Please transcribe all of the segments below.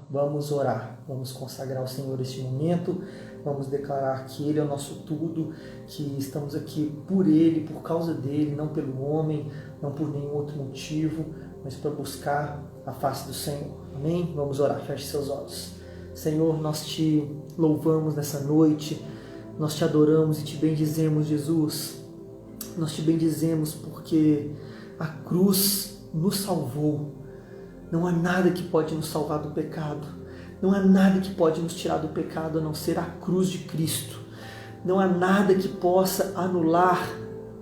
vamos orar, vamos consagrar ao Senhor este momento, vamos declarar que Ele é o nosso tudo, que estamos aqui por Ele, por causa dEle, não pelo homem, não por nenhum outro motivo, mas para buscar a face do Senhor. Amém? Vamos orar, feche seus olhos. Senhor, nós te louvamos nessa noite, nós te adoramos e te bendizemos, Jesus. Nós te bendizemos porque a cruz nos salvou. Não há nada que pode nos salvar do pecado. Não há nada que pode nos tirar do pecado a não ser a cruz de Cristo. Não há nada que possa anular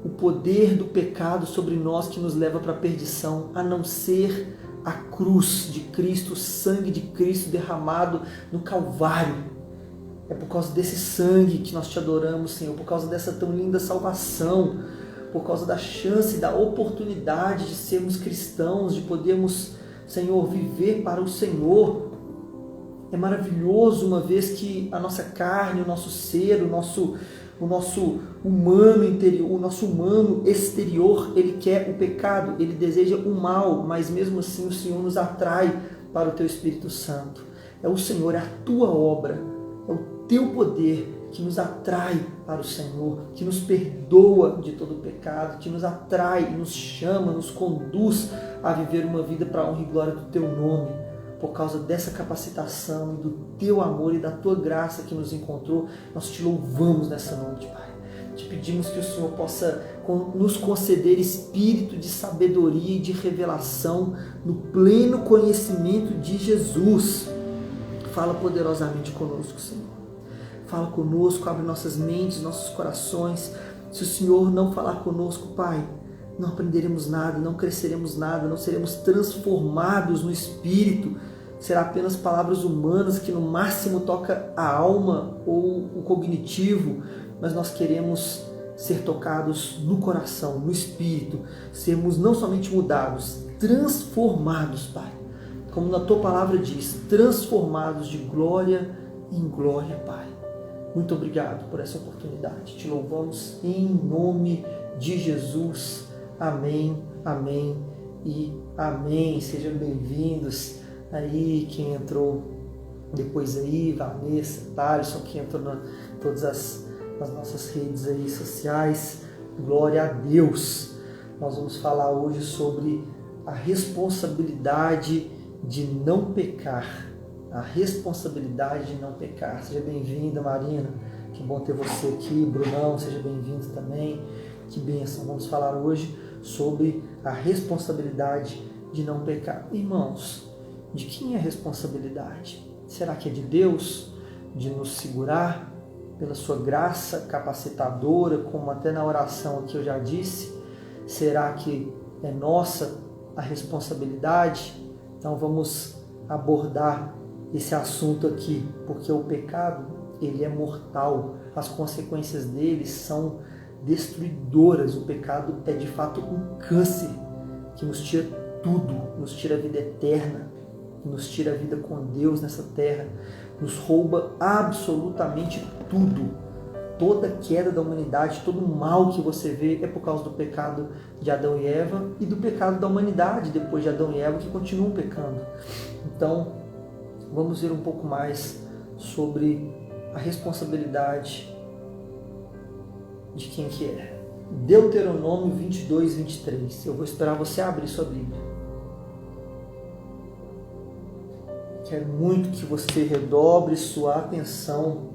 o poder do pecado sobre nós que nos leva para a perdição, a não ser a cruz de Cristo, o sangue de Cristo derramado no Calvário. É por causa desse sangue que nós te adoramos, Senhor, por causa dessa tão linda salvação, por causa da chance, da oportunidade de sermos cristãos, de podermos, Senhor, viver para o Senhor. É maravilhoso uma vez que a nossa carne, o nosso ser, o nosso humano interior, o nosso humano exterior, ele quer o pecado, ele deseja o mal, mas mesmo assim o Senhor nos atrai para o Teu Espírito Santo. É o Senhor, é a Tua obra, é o Teu poder que nos atrai para o Senhor, que nos perdoa de todo o pecado, que nos atrai, nos chama, nos conduz a viver uma vida para a honra e glória do Teu nome. Por causa dessa capacitação e do Teu amor e da Tua graça que nos encontrou, nós Te louvamos nessa noite, Pai. Te pedimos que o Senhor possa nos conceder espírito de sabedoria e de revelação no pleno conhecimento de Jesus. Fala poderosamente conosco, Senhor. Fala conosco, abre nossas mentes, nossos corações. Se o Senhor não falar conosco, Pai, não aprenderemos nada, não cresceremos nada, não seremos transformados no Espírito. Será apenas palavras humanas que no máximo toca a alma ou o cognitivo, mas nós queremos ser tocados no coração, no Espírito, sermos não somente mudados, transformados, Pai. Como na Tua palavra diz, transformados de glória em glória, Pai. Muito obrigado por essa oportunidade. Te louvamos em nome de Jesus. Amém, amém e amém. Sejam bem-vindos aí, quem entrou depois aí, Vanessa, Thales, quem entrou em todas as nossas redes aí sociais. Glória a Deus. Nós vamos falar hoje sobre a responsabilidade de não pecar. A responsabilidade de não pecar. Seja bem-vinda, Marina. Que bom ter você aqui. Brunão, seja bem-vindo também. Que bênção. Vamos falar hoje sobre a responsabilidade de não pecar. Irmãos, de quem é a responsabilidade? Será que é de Deus? De nos segurar pela sua graça capacitadora, como até na oração aqui eu já disse? Será que é nossa a responsabilidade? Então vamos abordar esse assunto aqui, porque o pecado, ele é mortal, as consequências dele são destruidoras. O pecado é de fato um câncer que nos tira tudo, nos tira a vida eterna, nos tira a vida com Deus nessa terra, nos rouba absolutamente tudo. Toda queda da humanidade, todo o mal que você vê é por causa do pecado de Adão e Eva e do pecado da humanidade depois de Adão e Eva, que continuam pecando. Então, vamos ver um pouco mais sobre a responsabilidade de quem que é. Deuteronômio 22, 23. Eu vou esperar você abrir sua Bíblia. Quero muito que você redobre sua atenção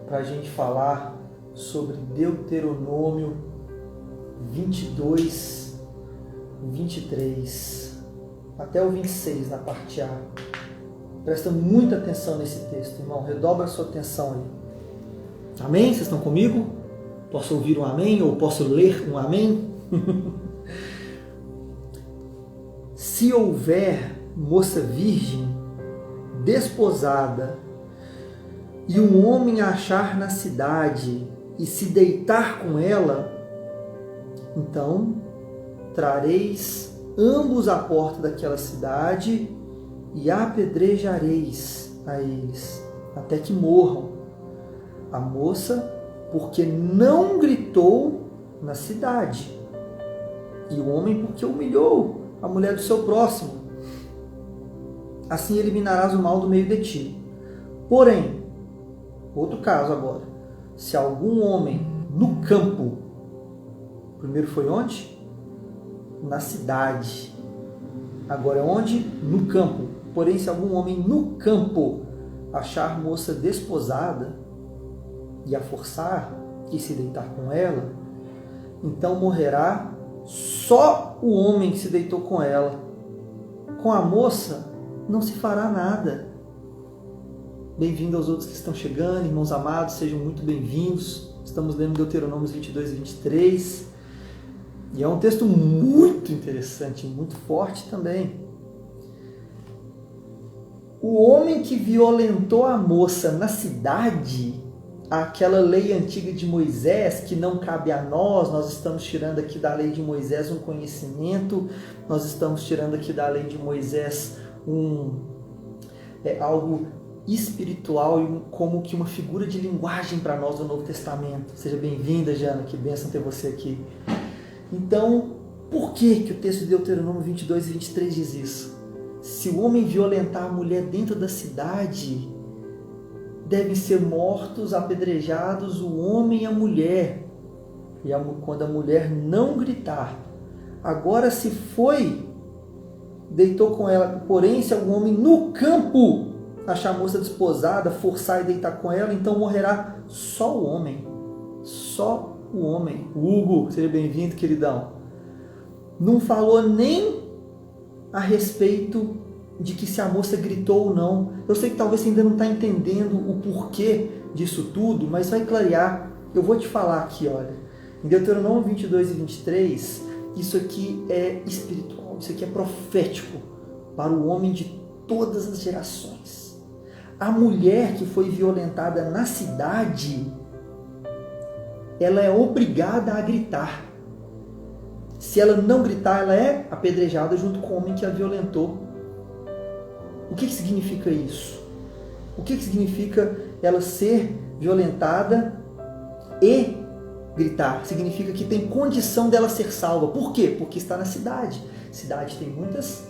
para a gente falar sobre Deuteronômio 22, 23, até o 26 na parte A. Presta muita atenção nesse texto, irmão. Redobra a sua atenção aí. Amém? Vocês estão comigo? Posso ouvir um amém? Ou posso ler um amém? Se houver moça virgem, desposada, e um homem a achar na cidade e se deitar com ela, então trareis ambos à porta daquela cidade e apedrejareis a eles, até que morram. A moça, porque não gritou na cidade, e o homem, porque humilhou a mulher do seu próximo. assim eliminarás o mal do meio de ti. Porém, outro caso agora, se algum homem no campo, primeiro foi onde? Na cidade. Agora é onde? No campo. Porém, se algum homem no campo achar moça desposada e a forçar e se deitar com ela, então morrerá só o homem que se deitou com ela. Com a moça não se fará nada. Bem-vindo aos outros que estão chegando, irmãos amados, sejam muito bem-vindos. Estamos lendo Deuteronômio 22 e 23. E é um texto muito interessante, muito forte também. O homem que violentou a moça na cidade, aquela lei antiga de Moisés, que não cabe a nós estamos tirando aqui da lei de Moisés um conhecimento, nós estamos tirando aqui da lei de Moisés algo espiritual e como que uma figura de linguagem para nós do Novo Testamento. Seja bem-vinda, Jana, que bênção ter você aqui. Então, por que o texto de Deuteronômio 22 e 23 diz isso? Se o homem violentar a mulher dentro da cidade, devem ser mortos, apedrejados o homem e a mulher. E quando a mulher não gritar. Agora, se deitou com ela, porém, se algum homem no campo achar a moça desposada, forçar e deitar com ela, então morrerá só o homem. Só o homem. Hugo, seja bem-vindo, queridão. Não falou nem a respeito de que se a moça gritou ou não. Eu sei que talvez você ainda não está entendendo o porquê disso tudo, mas vai clarear. Eu vou te falar aqui, olha. Em Deuteronômio 22 e 23, isso aqui é espiritual, isso aqui é profético para o homem de todas as gerações. A mulher que foi violentada na cidade, ela é obrigada a gritar. Se ela não gritar, ela é apedrejada junto com o homem que a violentou. O que significa isso? O que significa ela ser violentada e gritar? Significa que tem condição dela ser salva. Por quê? Porque está na cidade. Cidade tem muitas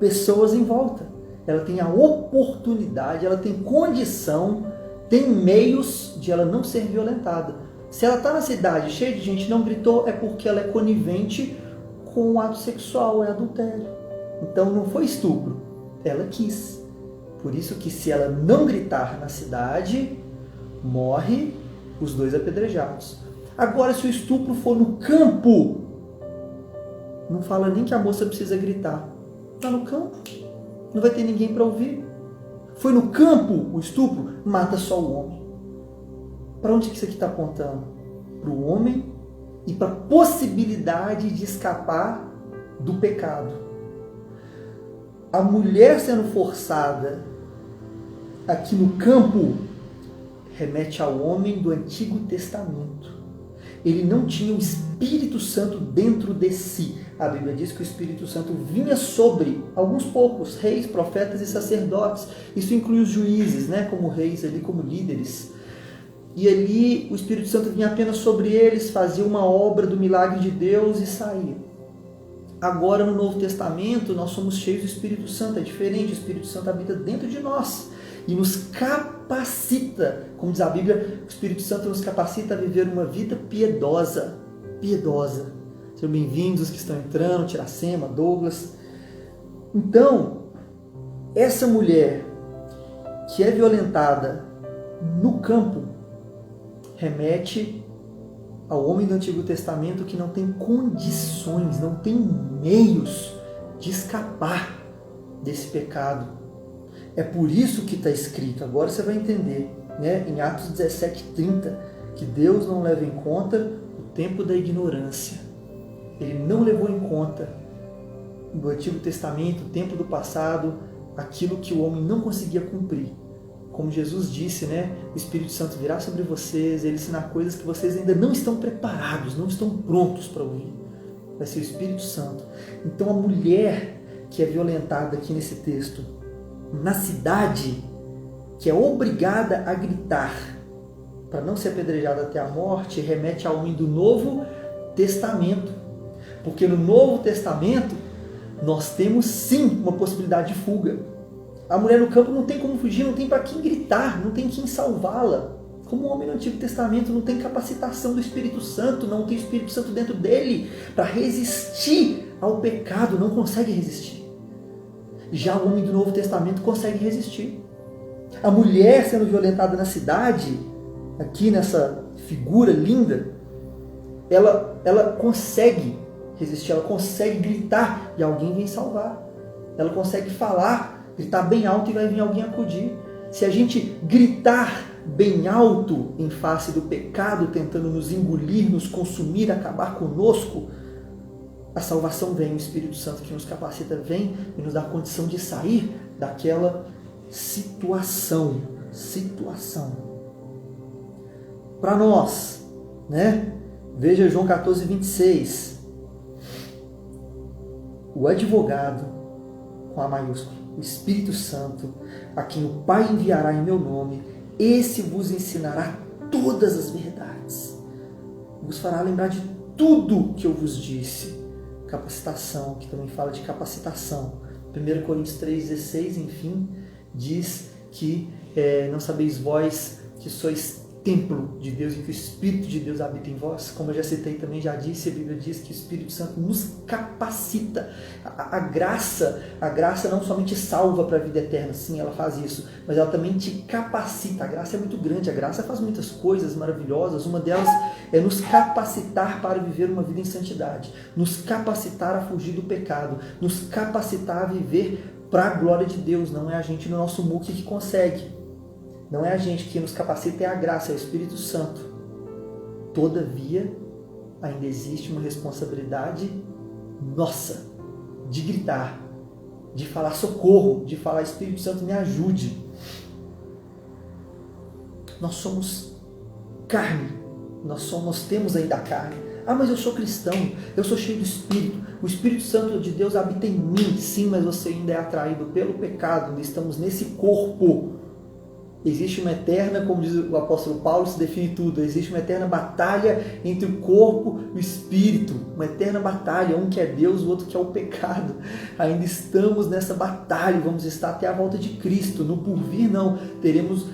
pessoas em volta. Ela tem a oportunidade, ela tem condição, tem meios de ela não ser violentada. Se ela está na cidade cheia de gente e não gritou, é porque ela é conivente com o ato sexual, é adultério. Então não foi estupro, ela quis. Por isso que se ela não gritar na cidade, morre os dois apedrejados. Agora, se o estupro for no campo, não fala nem que a moça precisa gritar. Está no campo, não vai ter ninguém para ouvir. Foi no campo o estupro, mata só o homem. Para onde que isso aqui está apontando? Para o homem e para a possibilidade de escapar do pecado. A mulher sendo forçada aqui no campo remete ao homem do Antigo Testamento. Ele não tinha o Espírito Santo dentro de si. A Bíblia diz que o Espírito Santo vinha sobre alguns poucos reis, profetas e sacerdotes. Isso inclui os juízes, né, como reis, ali como líderes. E ali o Espírito Santo vinha apenas sobre eles, fazia uma obra do milagre de Deus e saía. Agora no Novo Testamento nós somos cheios do Espírito Santo, é diferente, o Espírito Santo habita dentro de nós e nos capacita, como diz a Bíblia, o Espírito Santo nos capacita a viver uma vida piedosa. Piedosa. Sejam bem-vindos os que estão entrando, Tiracema, Douglas. Então, essa mulher que é violentada no campo remete ao homem do Antigo Testamento que não tem condições, não tem meios de escapar desse pecado. É por isso que está escrito, agora você vai entender, né, em Atos 17:30, que Deus não leva em conta o tempo da ignorância. Ele não levou em conta no Antigo Testamento, o tempo do passado, aquilo que o homem não conseguia cumprir. Como Jesus disse, né? O Espírito Santo virá sobre vocês, ele ensinar coisas que vocês ainda não estão preparados, não estão prontos para ouvir. Vai ser o Espírito Santo. Então a mulher que é violentada aqui nesse texto, na cidade, que é obrigada a gritar para não ser apedrejada até a morte, remete ao homem do Novo Testamento. Porque no Novo Testamento, nós temos sim uma possibilidade de fuga. A mulher no campo não tem como fugir, não tem para quem gritar, não tem quem salvá-la. Como o homem no Antigo Testamento não tem capacitação do Espírito Santo, não tem o Espírito Santo dentro dele para resistir ao pecado, não consegue resistir. Já o homem do Novo Testamento consegue resistir. A mulher sendo violentada na cidade, aqui nessa figura linda, ela consegue resistir, ela consegue gritar e alguém vem salvar. Ela consegue falar, gritar bem alto e vai vir alguém acudir. Se a gente gritar bem alto em face do pecado, tentando nos engolir, nos consumir, acabar conosco, a salvação vem, o Espírito Santo que nos capacita vem e nos dá a condição de sair daquela situação. Para nós, né? Veja João 14, 26. O advogado, com A maiúsculo, o Espírito Santo, a quem o Pai enviará em meu nome, esse vos ensinará todas as verdades. Vos fará lembrar de tudo que eu vos disse. Capacitação, que também fala de capacitação. 1 Coríntios 3,16, enfim, diz que não sabeis vós que sois templo de Deus e que o Espírito de Deus habita em vós. Como eu já citei também, já disse, a Bíblia diz que o Espírito Santo nos capacita. A graça não somente salva para a vida eterna, sim, ela faz isso, mas ela também te capacita. A graça é muito grande, a graça faz muitas coisas maravilhosas, uma delas é nos capacitar para viver uma vida em santidade, nos capacitar a fugir do pecado, nos capacitar a viver para a glória de Deus. Não é a gente no nosso muque que consegue. Não é a gente que nos capacita, é a graça, é o Espírito Santo. Todavia, ainda existe uma responsabilidade nossa de gritar, de falar socorro, de falar Espírito Santo me ajude. Nós somos carne, nós temos ainda a carne. Ah, mas eu sou cristão, eu sou cheio do Espírito, o Espírito Santo de Deus habita em mim. Sim, mas você ainda é atraído pelo pecado, estamos nesse corpo. Existe uma eterna, como diz o apóstolo Paulo, se define tudo, existe uma eterna batalha entre o corpo e o espírito, uma eterna batalha, um que é Deus, o outro que é o pecado. Ainda estamos nessa batalha, vamos estar até a volta de Cristo. No porvir não, teremos,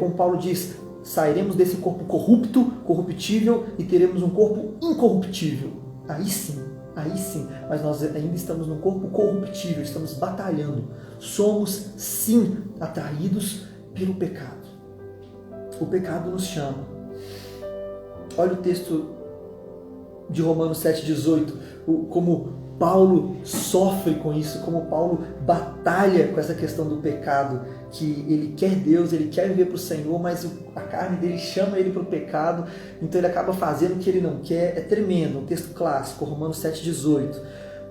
como Paulo diz, sairemos desse corpo corruptível e teremos um corpo incorruptível. Aí sim, mas nós ainda estamos no corpo corruptível, estamos batalhando. Somos sim atraídos pelo pecado. O pecado nos chama. Olha o texto de Romanos 7,18, como Paulo sofre com isso, como Paulo batalha com essa questão do pecado, que ele quer Deus, ele quer viver para o Senhor, mas a carne dele chama ele para o pecado, então ele acaba fazendo o que ele não quer. É tremendo, um texto clássico, Romanos 7,18,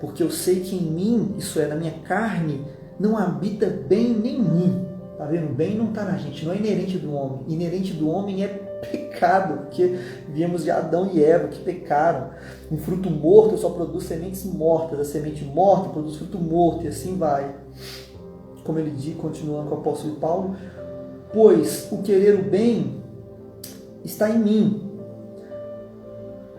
porque eu sei que em mim, isso é, na minha carne, não habita bem nenhum. Tá vendo? O bem não está na gente, não é inerente do homem. Inerente do homem é pecado, porque viemos de Adão e Eva que pecaram. Um fruto morto só produz sementes mortas, a semente morta produz fruto morto, e assim vai. Como ele diz, continuando com o apóstolo Paulo, pois o querer o bem está em mim,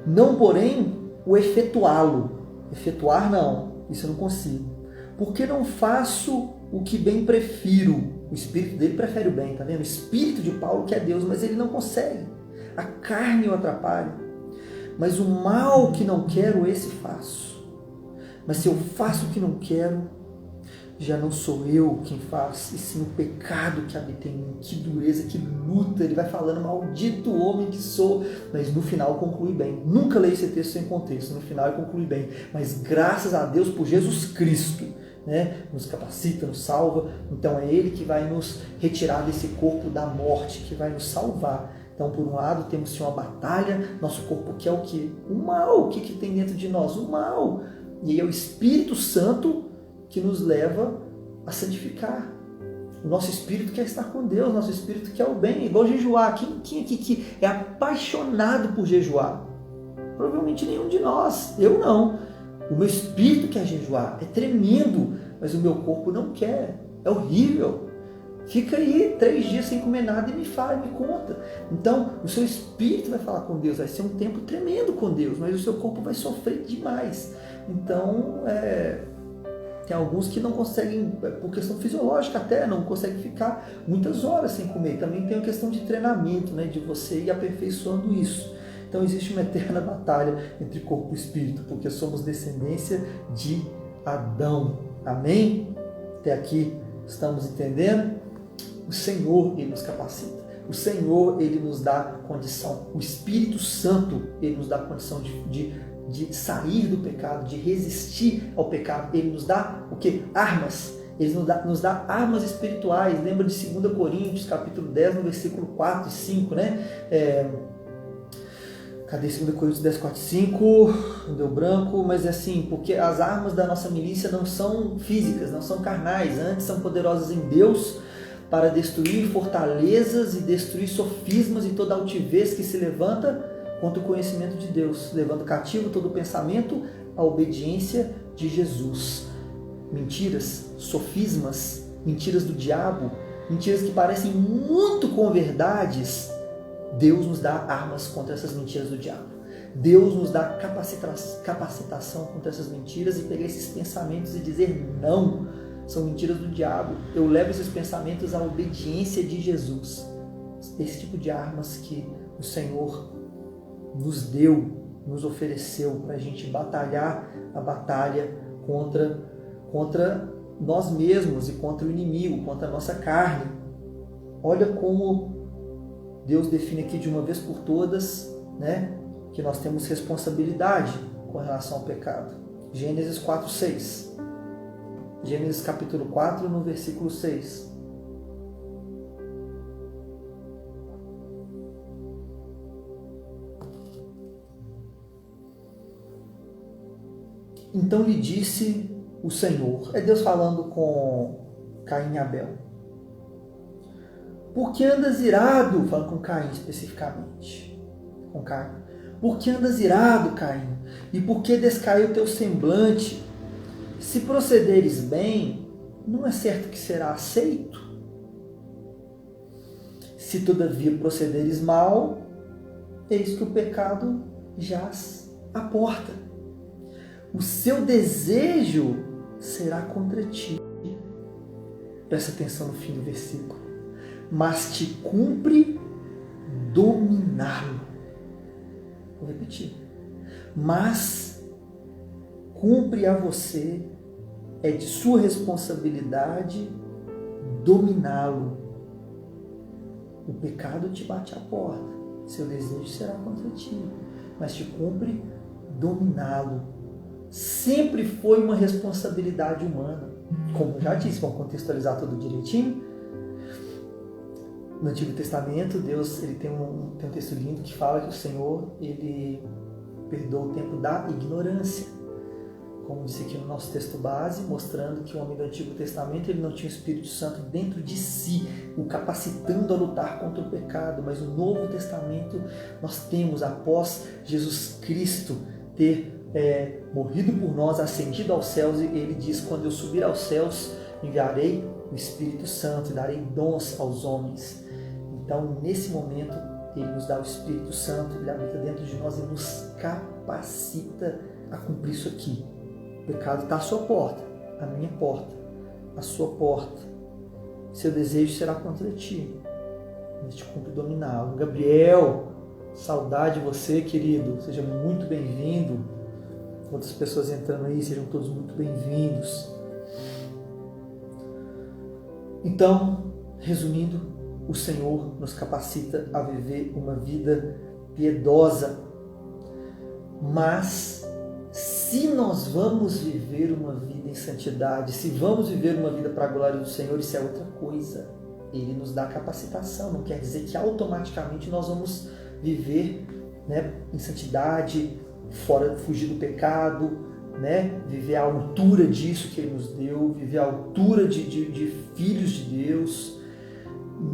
não porém o efetuá-lo. Efetuar não, isso eu não consigo. Porque não faço o que bem prefiro. O espírito dele prefere o bem, tá vendo? O espírito de Paulo que é Deus, mas ele não consegue. A carne o atrapalha. Mas o mal que não quero, esse faço. Mas se eu faço o que não quero, já não sou eu quem faz, e sim o pecado que habita em mim. Que dureza, que luta. Ele vai falando, maldito homem que sou, mas no final conclui bem. Nunca leio esse texto sem contexto, no final ele conclui bem. Mas graças a Deus por Jesus Cristo, né? Nos capacita, nos salva. Então é Ele que vai nos retirar desse corpo da morte, que vai nos salvar. Então, por um lado, temos sim uma batalha, nosso corpo quer o quê? O mal. O que tem dentro de nós? O mal. E aí é o Espírito Santo que nos leva a santificar. O nosso espírito quer estar com Deus, o nosso espírito quer o bem, igual jejuar. Quem aqui que é apaixonado por jejuar? Provavelmente nenhum de nós, eu não. O meu espírito quer jejuar, é tremendo, mas o meu corpo não quer, é horrível. Fica aí 3 dias sem comer nada e me conta. Então, o seu espírito vai falar com Deus, vai ser um tempo tremendo com Deus, mas o seu corpo vai sofrer demais. Então, Tem alguns que não conseguem, por questão fisiológica até, não conseguem ficar muitas horas sem comer. Também tem a questão de treinamento, né, de você ir aperfeiçoando isso. Então existe uma eterna batalha entre corpo e espírito, porque somos descendência de Adão. Amém? Até aqui estamos entendendo? O Senhor, Ele nos capacita. O Senhor, Ele nos dá condição. O Espírito Santo, Ele nos dá condição de sair do pecado, de resistir ao pecado. Ele nos dá o quê? Armas. Ele nos dá armas espirituais. Lembra de 2 Coríntios, capítulo 10, no versículo 4 e 5, né? Cadê 2 Coríntios 10, 4 e 5? Não deu branco, mas é assim, porque as armas da nossa milícia não são físicas, não são carnais, antes são poderosas em Deus para destruir fortalezas e destruir sofismas e toda altivez que se levanta contra o conhecimento de Deus, levando cativo todo pensamento à obediência de Jesus. Mentiras, sofismas, mentiras do diabo, mentiras que parecem muito com verdades. Deus nos dá armas contra essas mentiras do diabo. Deus nos dá capacitação contra essas mentiras e pegar esses pensamentos e dizer não, são mentiras do diabo. Eu levo esses pensamentos à obediência de Jesus. Esse tipo de armas que o Senhor nos deu, nos ofereceu para a gente batalhar a batalha contra nós mesmos e contra o inimigo, contra a nossa carne. Olha como Deus define aqui de uma vez por todas, né, que nós temos responsabilidade com relação ao pecado. Gênesis 4:6. Gênesis capítulo 4, no versículo 6. Então lhe disse o Senhor, é Deus falando com Caim e Abel. Por que andas irado? Falando com Caim especificamente. Com Caim. Por que andas irado, Caim? E por que descaiu o teu semblante? Se procederes bem, não é certo que será aceito? Se todavia procederes mal, eis que o pecado jaz à porta. O seu desejo será contra ti. Presta atenção no fim do versículo. Mas te cumpre dominá-lo. Vou repetir. Mas cumpre a você, é de sua responsabilidade dominá-lo. O pecado te bate à porta. Seu desejo será contra ti. Mas te cumpre dominá-lo. Sempre foi uma responsabilidade humana. Como eu já disse, vamos contextualizar tudo direitinho. No Antigo Testamento, Deus ele tem um texto lindo que fala que o Senhor ele perdoa o tempo da ignorância. Como disse aqui no nosso texto base, mostrando que o homem do Antigo Testamento ele não tinha o Espírito Santo dentro de si, o capacitando a lutar contra o pecado. Mas no Novo Testamento nós temos, após Jesus Cristo ter morrido por nós, ascendido aos céus, e ele diz, quando eu subir aos céus, enviarei o Espírito Santo e darei dons aos homens. Então, nesse momento, ele nos dá o Espírito Santo, ele habita dentro de nós e nos capacita a cumprir isso aqui. O pecado está à sua porta, à minha porta, à sua porta. Seu desejo será contra ti, mas te cumpre dominá-lo. Gabriel, saudade de você, querido. Seja muito bem-vindo. Outras pessoas entrando aí, sejam todos muito bem-vindos. Então, resumindo, o Senhor nos capacita a viver uma vida piedosa. Mas, se nós vamos viver uma vida em santidade, se vamos viver uma vida para a glória do Senhor, isso é outra coisa. Ele nos dá capacitação, não quer dizer que automaticamente nós vamos viver, né, em santidade, fugir do pecado, né, viver à altura disso que Ele nos deu, viver à altura de filhos de Deus.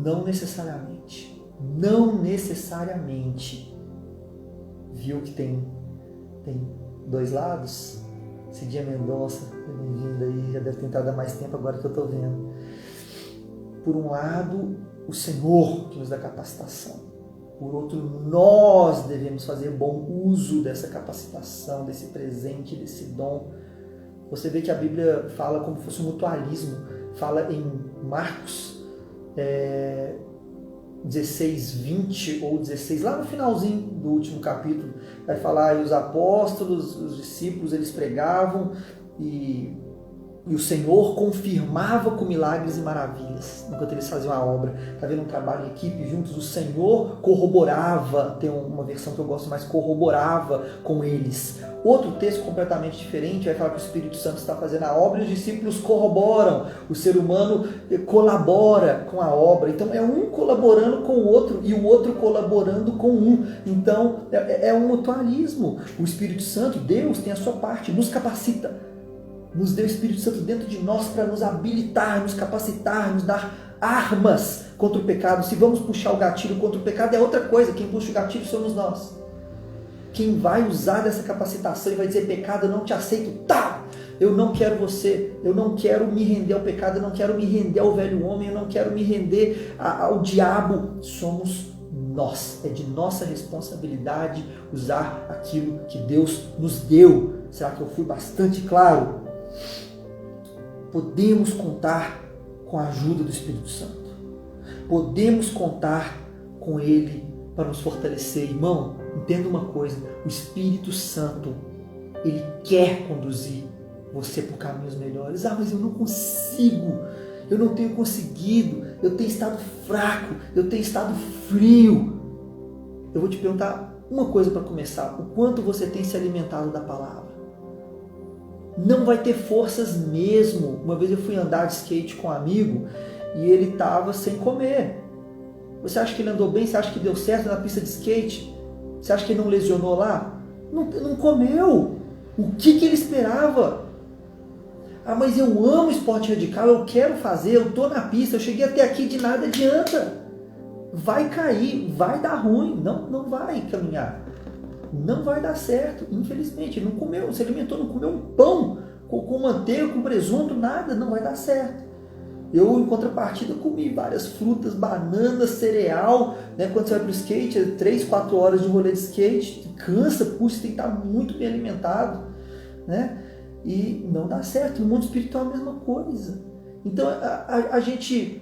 Não necessariamente. Não necessariamente. Viu que tem dois lados? Cidinha Mendonça, bem-vinda aí, já deve ter entrado há mais tempo agora que eu estou vendo. Por um lado, o Senhor que nos dá capacitação. Por outro, nós devemos fazer bom uso dessa capacitação, desse presente, desse dom Você vê que a Bíblia fala como se fosse um mutualismo. Fala em Marcos 16, 20 ou 16, lá no finalzinho do último capítulo, vai falar, e os apóstolos, os discípulos, eles pregavam e o Senhor confirmava com milagres e maravilhas enquanto eles faziam a obra. Está vendo um trabalho em equipe juntos? O Senhor corroborava, tem uma versão que eu gosto mais, corroborava com eles. Outro texto completamente diferente vai falar que o Espírito Santo está fazendo a obra e os discípulos corroboram. O ser humano colabora com a obra. Então é um colaborando com o outro e o outro colaborando com um. Então é um mutualismo. O Espírito Santo, Deus, tem a sua parte, nos capacita. Nos deu o Espírito Santo dentro de nós para nos habilitar, nos capacitar, nos dar armas contra o pecado. Se vamos puxar o gatilho contra o pecado é outra coisa, quem puxa o gatilho somos nós. Quem vai usar dessa capacitação e vai dizer, pecado, eu não te aceito, tá! Eu não quero você, eu não quero me render ao pecado, eu não quero me render ao velho homem, eu não quero me render ao diabo. Somos nós, é de nossa responsabilidade usar aquilo que Deus nos deu. Será que eu fui bastante claro? Podemos contar com a ajuda do Espírito Santo. Podemos contar com Ele para nos fortalecer. Irmão, entenda uma coisa, o Espírito Santo, Ele quer conduzir você por caminhos melhores. Mas eu não consigo, eu não tenho conseguido, eu tenho estado fraco, eu tenho estado frio. Eu vou te perguntar uma coisa para começar, o quanto você tem se alimentado da palavra? Não vai ter forças mesmo. Uma vez eu fui andar de skate com um amigo e ele estava sem comer. Você acha que ele andou bem? Você acha que deu certo na pista de skate? Você acha que ele não lesionou lá? Não comeu. O que ele esperava? Mas eu amo esporte radical, eu quero fazer, eu estou na pista, eu cheguei até aqui, de nada adianta. Vai cair, vai dar ruim, não vai caminhar. Não vai dar certo, infelizmente. Não comeu, se alimentou, não comeu um pão com manteiga, com presunto, nada, não vai dar certo. Eu, em contrapartida, comi várias frutas, bananas, cereal, né? Quando você vai para o skate, 3, 4 horas de rolê de skate, cansa, puxa, você tem que estar muito bem alimentado, né? E não dá certo. No mundo espiritual é a mesma coisa. Então a gente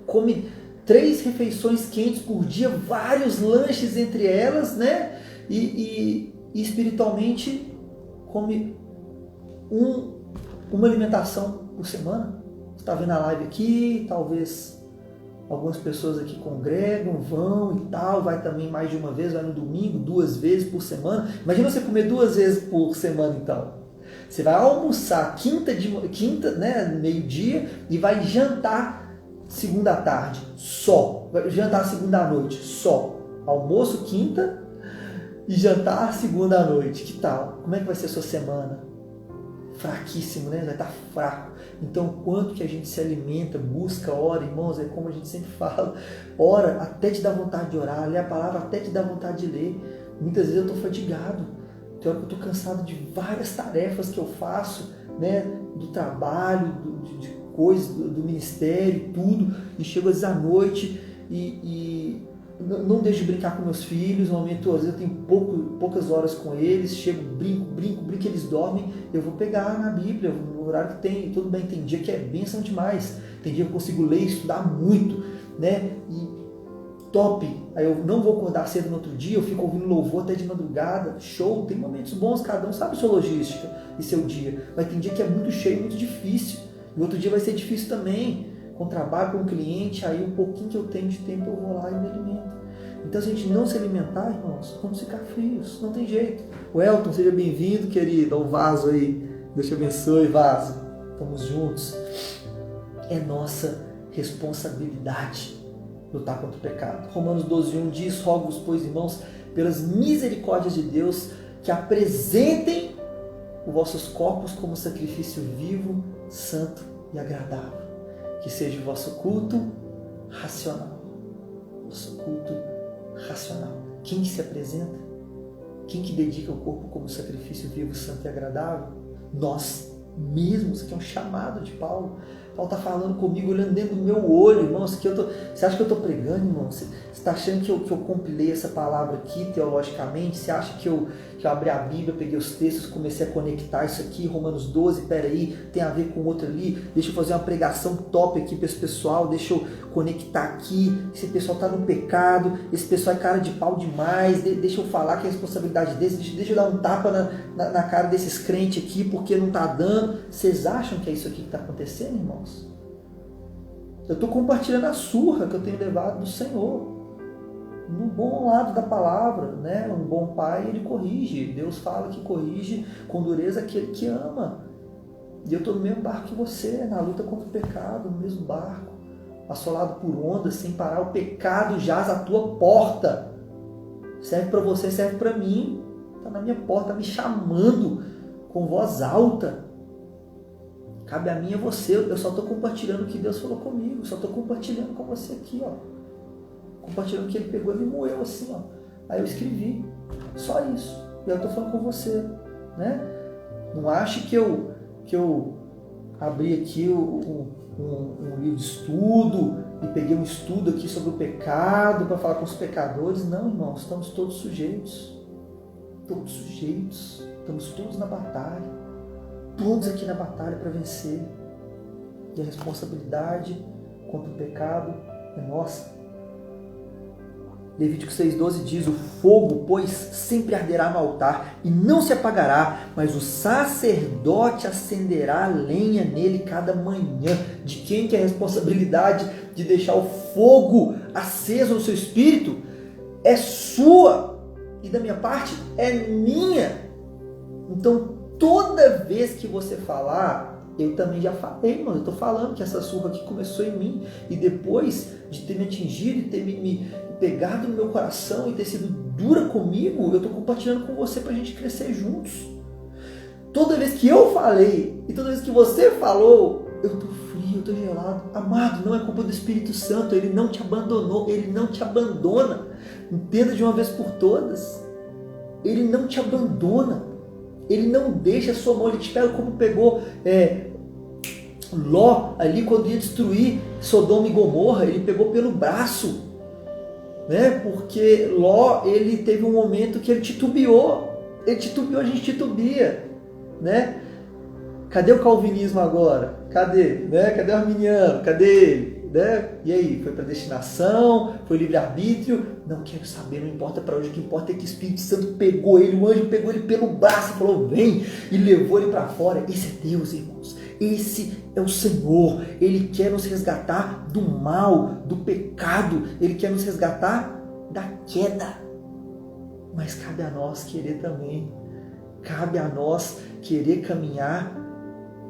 come 3 refeições quentes por dia, vários lanches entre elas, né? E espiritualmente come uma alimentação por semana. Você está vendo a live aqui, talvez algumas pessoas aqui congregam, vão e tal, vai também mais de uma vez, vai no domingo, 2 vezes por semana. Imagina você comer 2 vezes por semana então. Você vai almoçar quinta, né, meio-dia, e vai jantar segunda à tarde, só. Vai jantar segunda à noite, só. Almoço quinta e jantar segunda à noite. Que tal? Como é que vai ser a sua semana? Fraquíssimo, né? Vai estar fraco. Então, quanto que a gente se alimenta, busca, ora, irmãos, é como a gente sempre fala, ora até te dá vontade de orar, lê a palavra até te dá vontade de ler. Muitas vezes eu estou fadigado, tem hora que eu estou cansado de várias tarefas que eu faço, né? Do trabalho, de coisas, do ministério, tudo, e chego às vezes à noite e não deixo de brincar com meus filhos. No momento, às vezes eu tenho poucas horas com eles, chego, brinco, eles dormem, eu vou pegar na Bíblia, no horário que tem, tudo bem, tem dia que é bênção demais, tem dia que eu consigo ler e estudar muito, né, e top, aí eu não vou acordar cedo no outro dia, eu fico ouvindo louvor até de madrugada, show, tem momentos bons, cada um sabe a sua logística e seu dia, mas tem dia que é muito cheio, muito difícil, e outro dia vai ser difícil também, com trabalho, com cliente, aí um pouquinho que eu tenho de tempo eu vou lá e me alimento. Então, se a gente não se alimentar, irmãos, vamos ficar frios, não tem jeito. O Elton, seja bem-vindo, querido, ao Vaso aí. Deus te abençoe, Vaso. Estamos juntos. É nossa responsabilidade lutar contra o pecado. Romanos 12:1 diz, rogo-vos, pois, irmãos, pelas misericórdias de Deus, que apresentem os vossos corpos como sacrifício vivo, santo e agradável. Que seja o vosso culto racional. Nosso culto racional. Quem que se apresenta? Quem que dedica o corpo como sacrifício vivo, santo e agradável? Nós mesmos, que é um chamado de Paulo. Paulo está falando comigo, olhando dentro do meu olho, irmão. Você acha que eu estou pregando, irmão? Você está achando que eu compilei essa palavra aqui teologicamente? Você acha que eu abri a Bíblia, peguei os textos, comecei a conectar isso aqui, Romanos 12, peraí, tem a ver com outro ali, deixa eu fazer uma pregação top aqui para esse pessoal, deixa eu conectar aqui, esse pessoal está no pecado, esse pessoal é cara de pau demais, deixa eu falar que é a responsabilidade deles, deixa eu dar um tapa na cara desses crentes aqui, porque não está dando. Vocês acham que é isso aqui que está acontecendo, irmãos? Eu estou compartilhando a surra que eu tenho levado do Senhor. No bom lado da palavra, né? Um bom pai, ele corrige. Deus fala que corrige com dureza aquele que ama. E eu estou no mesmo barco que você, na luta contra o pecado, no mesmo barco, assolado por ondas, sem parar. O pecado jaz à tua porta. Serve para você, serve para mim. Está na minha porta, está me chamando com voz alta. Cabe a mim e a você. Eu só estou compartilhando o que Deus falou comigo. Só estou compartilhando com você aqui, ó. Compartilhando que ele pegou e me moeu assim, ó. Aí eu escrevi. Só isso. E eu estou falando com você, né? Não ache que eu abri aqui um livro de estudo e peguei um estudo aqui sobre o pecado para falar com os pecadores. Não, irmãos, estamos todos sujeitos. Todos sujeitos. Estamos todos na batalha. Todos aqui na batalha para vencer. E a responsabilidade contra o pecado é nossa. Levítico 6,12 diz: o fogo, pois, sempre arderá no altar e não se apagará, mas o sacerdote acenderá a lenha nele cada manhã. De quem que é a responsabilidade de deixar o fogo aceso no seu espírito? É sua, e da minha parte é minha. Então, toda vez que você falar, eu também já falei, mano. Eu estou falando que essa surra aqui começou em mim, e depois de ter me atingido e ter me pegado no meu coração e ter sido dura comigo, eu estou compartilhando com você para a gente crescer juntos. Toda vez que eu falei e toda vez que você falou, eu estou frio, eu estou gelado. Amado, não é culpa do Espírito Santo, ele não te abandonou, ele não te abandona. Entenda de uma vez por todas, ele não te abandona, ele não deixa a sua mão, ele te pega como pegou Ló ali quando ia destruir Sodoma e Gomorra, ele pegou pelo braço. Né? Porque Ló, ele teve um momento que ele titubeou, a gente titubia, né? Cadê o calvinismo agora? Cadê? Né? Cadê o arminiano? Cadê ele? Né? E aí, foi predestinação? Foi livre-arbítrio? Não quero saber, não importa para hoje, o que importa é que o Espírito Santo pegou ele, o anjo pegou ele pelo braço e falou, vem, e levou ele para fora. Esse é Deus, irmãos. Esse é o Senhor. Ele quer nos resgatar do mal, do pecado. Ele quer nos resgatar da queda. Mas cabe a nós querer também. Cabe a nós querer caminhar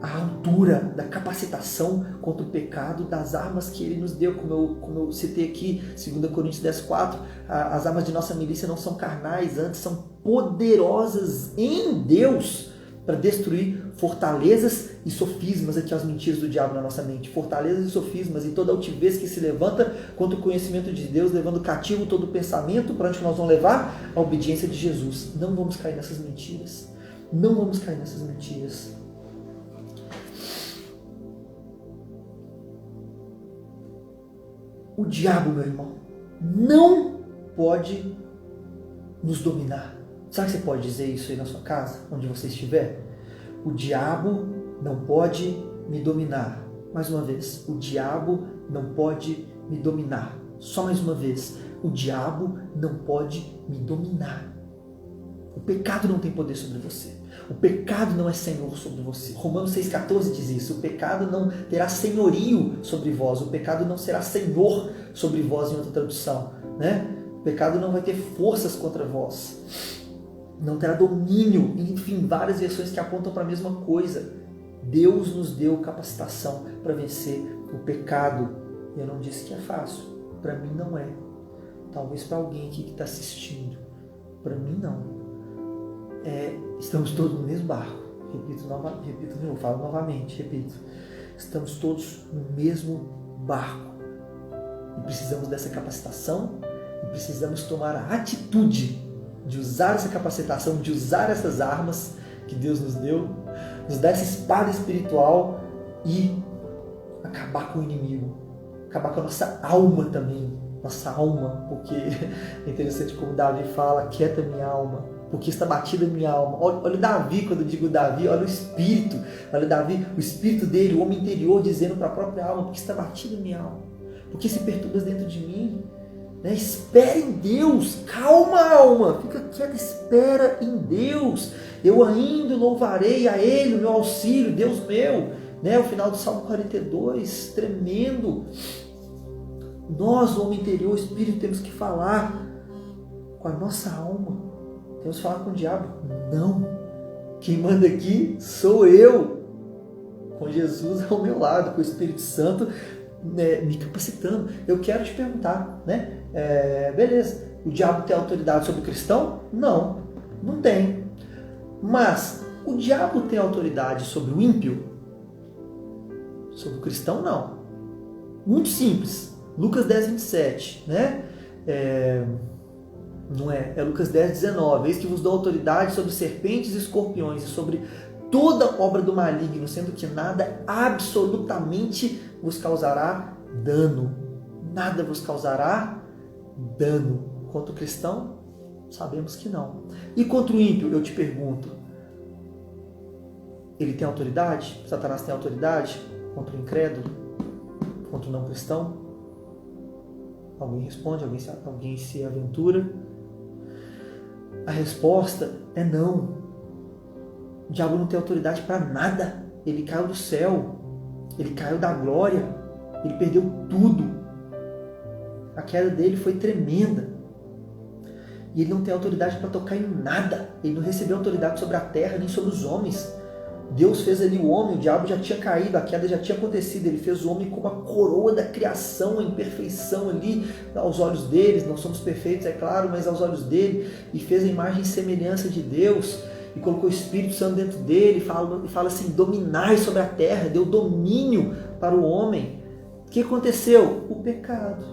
à altura da capacitação contra o pecado, das armas que Ele nos deu, como eu citei aqui, 2 Coríntios 10,4, as armas de nossa milícia não são carnais, antes são poderosas em Deus para destruir fortalezas e sofismas, aqui as mentiras do diabo na nossa mente, fortalezas e sofismas e toda altivez que se levanta contra o conhecimento de Deus, levando cativo todo o pensamento, para onde nós vamos levar? A obediência de Jesus. Não vamos cair nessas mentiras. Não vamos cair nessas mentiras. O diabo, meu irmão, não pode nos dominar. Sabe que você pode dizer isso aí na sua casa, onde você estiver? O diabo não pode me dominar. Mais uma vez, o diabo não pode me dominar. Só mais uma vez, o diabo não pode me dominar. O pecado não tem poder sobre você. O pecado não é senhor sobre você. Romanos 6,14 diz isso. O pecado não terá senhorio sobre vós. O pecado não será senhor sobre vós, em outra tradução, né? O pecado não vai ter forças contra vós. Não terá domínio. Enfim, várias versões que apontam para a mesma coisa. Deus nos deu capacitação para vencer o pecado. Eu não disse que é fácil. Para mim não é. Talvez para alguém aqui que está assistindo. Para mim não. Estamos todos no mesmo barco. Falo novamente, repito. Estamos todos no mesmo barco. E precisamos dessa capacitação e precisamos tomar a atitude de usar essa capacitação, de usar essas armas que Deus nos deu, nos dá essa espada espiritual e acabar com o inimigo, acabar com a nossa alma também, nossa alma, porque é interessante como Davi fala, quieta minha alma, porque está batida minha alma. Olha o Davi, quando eu digo Davi, olha o espírito, olha o Davi, o espírito dele, o homem interior, dizendo para a própria alma, porque está batida minha alma, porque se perturbas dentro de mim, né? Espera em Deus, calma alma, fica quieta, espera em Deus, eu ainda louvarei a Ele, o meu auxílio, Deus meu, né? O final do Salmo 42, tremendo. Nós, o homem interior, o espírito, temos que falar com a nossa alma. Temos que falar com o diabo. Não. Quem manda aqui sou eu. Com Jesus ao meu lado, com o Espírito Santo me capacitando. Eu quero te perguntar, né? Beleza. O diabo tem autoridade sobre o cristão? Não. Não tem. Mas o diabo tem autoridade sobre o ímpio? Sobre o cristão, não. Muito simples. Lucas 10, 27, né? Não é? É Lucas 10, 19. Eis que vos dou autoridade sobre serpentes e escorpiões e sobre toda obra do maligno, sendo que nada absolutamente vos causará dano. Nada vos causará dano. Quanto o cristão, sabemos que não. E contra o ímpio, eu te pergunto, ele tem autoridade? Satanás tem autoridade contra o incrédulo? Contra o não cristão? Alguém responde? Alguém se aventura? A resposta é não. O diabo não tem autoridade para nada. Ele caiu do céu. Ele caiu da glória. Ele perdeu tudo. A queda dele foi tremenda. E ele não tem autoridade para tocar em nada. Ele não recebeu autoridade sobre a terra nem sobre os homens. Deus fez ali o homem, o diabo já tinha caído, a queda já tinha acontecido, ele fez o homem como a coroa da criação, a imperfeição ali aos olhos deles, não somos perfeitos, é claro, mas aos olhos dele, e fez a imagem e semelhança de Deus, e colocou o Espírito Santo dentro dele, e fala assim, dominai sobre a terra, deu domínio para o homem. O que aconteceu? O pecado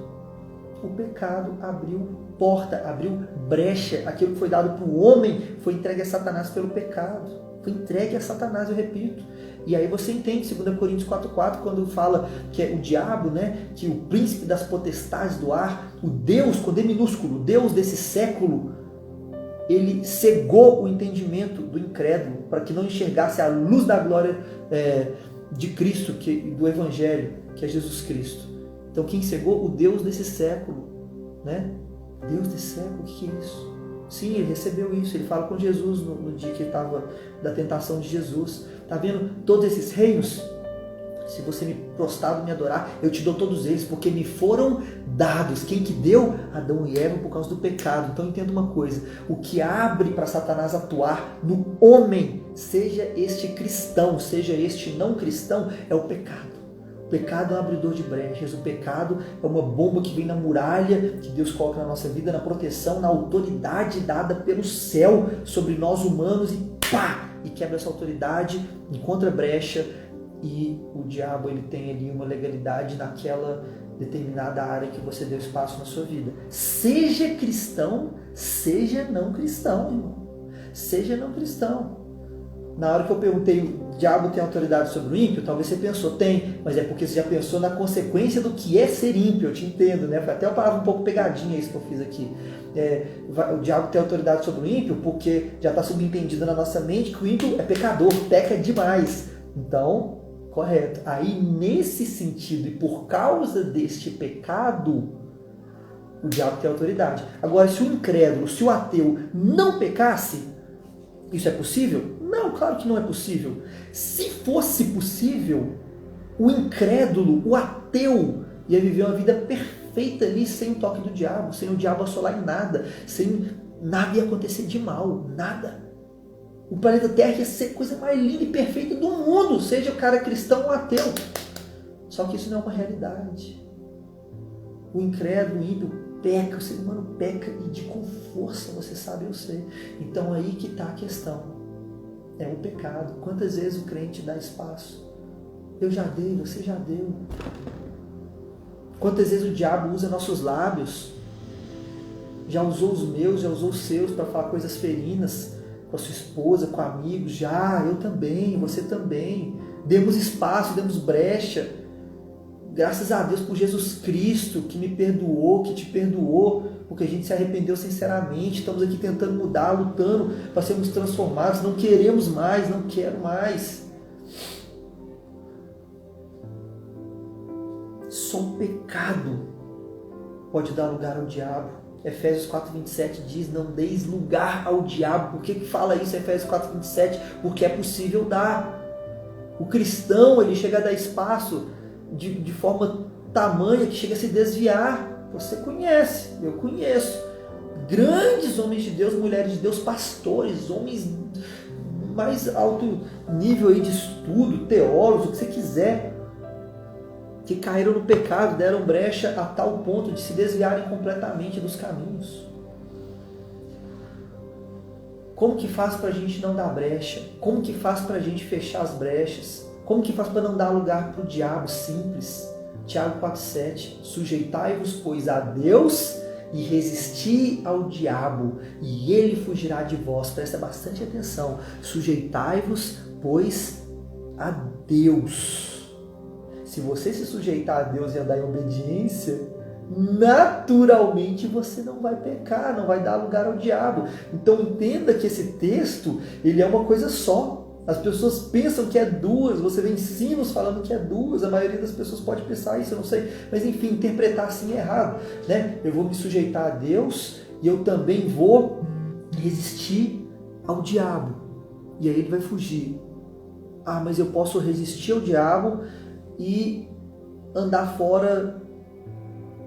abriu porta, abriu brecha, aquilo que foi dado para o homem foi entregue a Satanás pelo pecado. Foi entregue a Satanás, eu repito. E aí você entende, 2 Coríntios 4,4, quando fala que é o diabo, né, que o príncipe das potestades do ar, o Deus, com D minúsculo, o Deus desse século, ele cegou o entendimento do incrédulo, para que não enxergasse a luz da glória de Cristo, do Evangelho, que é Jesus Cristo. Então quem cegou? O Deus desse século, né? Deus desse século, o que é isso? Sim, ele recebeu isso, ele fala com Jesus no dia que estava da tentação de Jesus. Está vendo todos esses reinos? Se você me prostrar e me adorar, eu te dou todos eles, porque me foram dados. Quem que deu? Adão e Eva, por causa do pecado. Então entenda uma coisa, o que abre para Satanás atuar no homem, seja este cristão, seja este não cristão, é o pecado. O pecado é um abridor de brechas, o pecado é uma bomba que vem na muralha que Deus coloca na nossa vida, na proteção, na autoridade dada pelo céu sobre nós humanos e pá! E quebra essa autoridade, encontra brecha e o diabo ele tem ali uma legalidade naquela determinada área que você deu espaço na sua vida. Seja cristão, seja não cristão, irmão. Seja não cristão. Na hora que eu perguntei, o diabo tem autoridade sobre o ímpio? Talvez você pensou, tem, mas é porque você já pensou na consequência do que é ser ímpio, eu te entendo, né? Foi até uma palavra um pouco pegadinha isso que eu fiz aqui. O diabo tem autoridade sobre o ímpio porque já está subentendido na nossa mente que o ímpio é pecador, peca demais. Então, correto. Aí, nesse sentido, e por causa deste pecado, o diabo tem autoridade. Agora, se o incrédulo, se o ateu não pecasse, isso é possível? Não, claro que não é possível. Se fosse possível, o incrédulo, o ateu, ia viver uma vida perfeita ali, sem o toque do diabo, sem o diabo assolar em nada, sem nada ia acontecer de mal, nada. O planeta Terra ia ser a coisa mais linda e perfeita do mundo, seja o cara cristão ou ateu. Só que isso não é uma realidade. O incrédulo, o ímpio, peca, o ser humano peca e com força, você sabe, eu sei. Então aí que está a questão. É o pecado. Quantas vezes o crente dá espaço? Eu já dei, você já deu. Quantas vezes o diabo usa nossos lábios? Já usou os meus, já usou os seus para falar coisas ferinas com a sua esposa, com amigos. Já, eu também, você também. Demos espaço, demos brecha. Graças a Deus por Jesus Cristo, que me perdoou, que te perdoou, porque a gente se arrependeu sinceramente. Estamos aqui tentando mudar, lutando para sermos transformados. Não queremos mais, não quero mais. Só o pecado pode dar lugar ao diabo. Efésios 4:27 diz, não deis lugar ao diabo. Por que fala isso Efésios 4:27? Porque é possível dar. O cristão, ele chega a dar espaço de forma tamanha que chega a se desviar. Você conhece, eu conheço. Grandes homens de Deus, mulheres de Deus, pastores, homens mais alto nível aí de estudo, teólogos, o que você quiser, que caíram no pecado, deram brecha a tal ponto de se desviarem completamente dos caminhos. Como que faz para a gente não dar brecha? Como que faz para a gente fechar as brechas? Como que faz para não dar lugar para o diabo? Simples. Tiago 4,7. Sujeitai-vos, pois, a Deus e resisti ao diabo, e ele fugirá de vós. Presta bastante atenção. Sujeitai-vos, pois, a Deus. Se você se sujeitar a Deus e andar em obediência, naturalmente você não vai pecar, não vai dar lugar ao diabo. Então entenda que esse texto, ele é uma coisa só. As pessoas pensam que é duas, você vê ensinos falando que é duas, a maioria das pessoas pode pensar isso, eu não sei, mas enfim, interpretar assim é errado, né? Eu vou me sujeitar a Deus e eu também vou resistir ao diabo, e aí ele vai fugir. Ah, mas eu posso resistir ao diabo e andar fora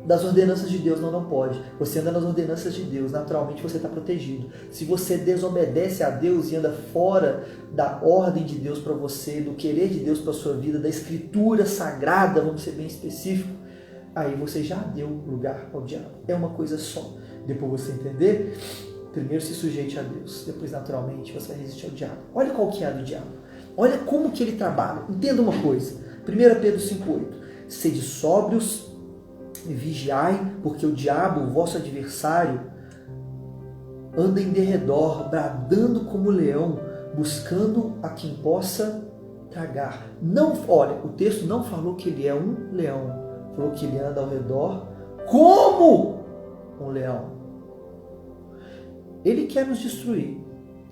das ordenanças de Deus. Não pode. Você anda nas ordenanças de Deus, naturalmente você está protegido. Se você desobedece a Deus e anda fora da ordem de Deus para você, do querer de Deus para a sua vida, da escritura sagrada, vamos ser bem específicos, aí você já deu lugar ao diabo. É uma coisa só. Depois você entender, primeiro se sujeite a Deus, depois naturalmente você vai resistir ao diabo. Olha qual que é a do diabo. Olha como que ele trabalha. Entenda uma coisa. 1 Pedro 5,8. Sede sóbrios e vigiai, porque o diabo, o vosso adversário, anda em derredor, bradando como leão, buscando a quem possa tragar. Não, olha, o texto não falou que ele é um leão, falou que ele anda ao redor como um leão. Ele quer nos destruir,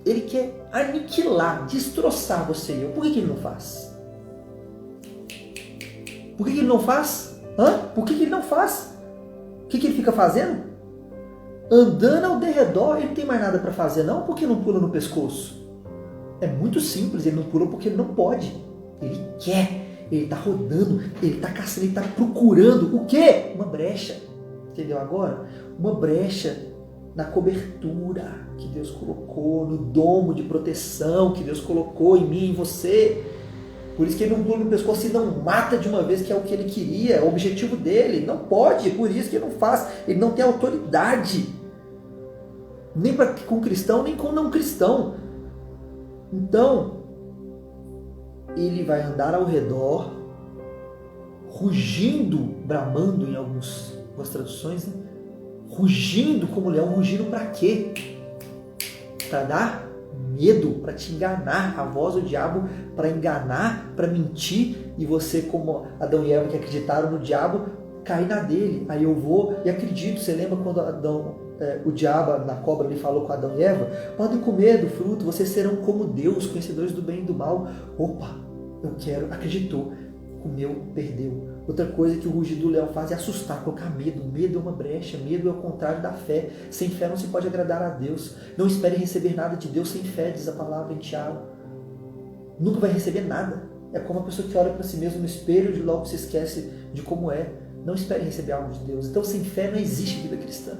ele quer aniquilar, destroçar você e eu. Por que ele não faz? Por que ele não faz? Por que ele não faz? O que ele fica fazendo? Andando ao derredor. Ele não tem mais nada para fazer não? Por que não pula no pescoço? É muito simples, ele não pula porque ele não pode. Ele quer, ele está rodando, ele está caçando, ele está procurando o quê? Uma brecha. Entendeu agora? Uma brecha na cobertura que Deus colocou, no domo de proteção que Deus colocou em mim e em você. Por isso que ele não pula no pescoço e não mata de uma vez, que é o que ele queria, é o objetivo dele. Não pode, por isso que ele não faz. Ele não tem autoridade. Nem com cristão, nem com não cristão. Então, ele vai andar ao redor, rugindo, bramando em algumas traduções, né? Rugindo como leão. Rugindo para quê? Para dar medo, para te enganar, a voz do diabo para enganar, para mentir, e você, como Adão e Eva que acreditaram no diabo, cair na dele. Aí eu vou e acredito. Você lembra quando o diabo, na cobra, ele falou com Adão e Eva? Podem comer do fruto, vocês serão como Deus, conhecedores do bem e do mal. Opa, eu quero, acreditou, comeu, perdeu. Outra coisa que o rugido do leão faz é assustar, colocar medo. Medo é uma brecha, medo é o contrário da fé. Sem fé não se pode agradar a Deus. Não espere receber nada de Deus sem fé, diz a palavra em Tiago. Nunca vai receber nada. É como uma pessoa que olha para si mesmo no espelho e logo se esquece de como é. Não espere receber algo de Deus. Então sem fé não existe vida cristã.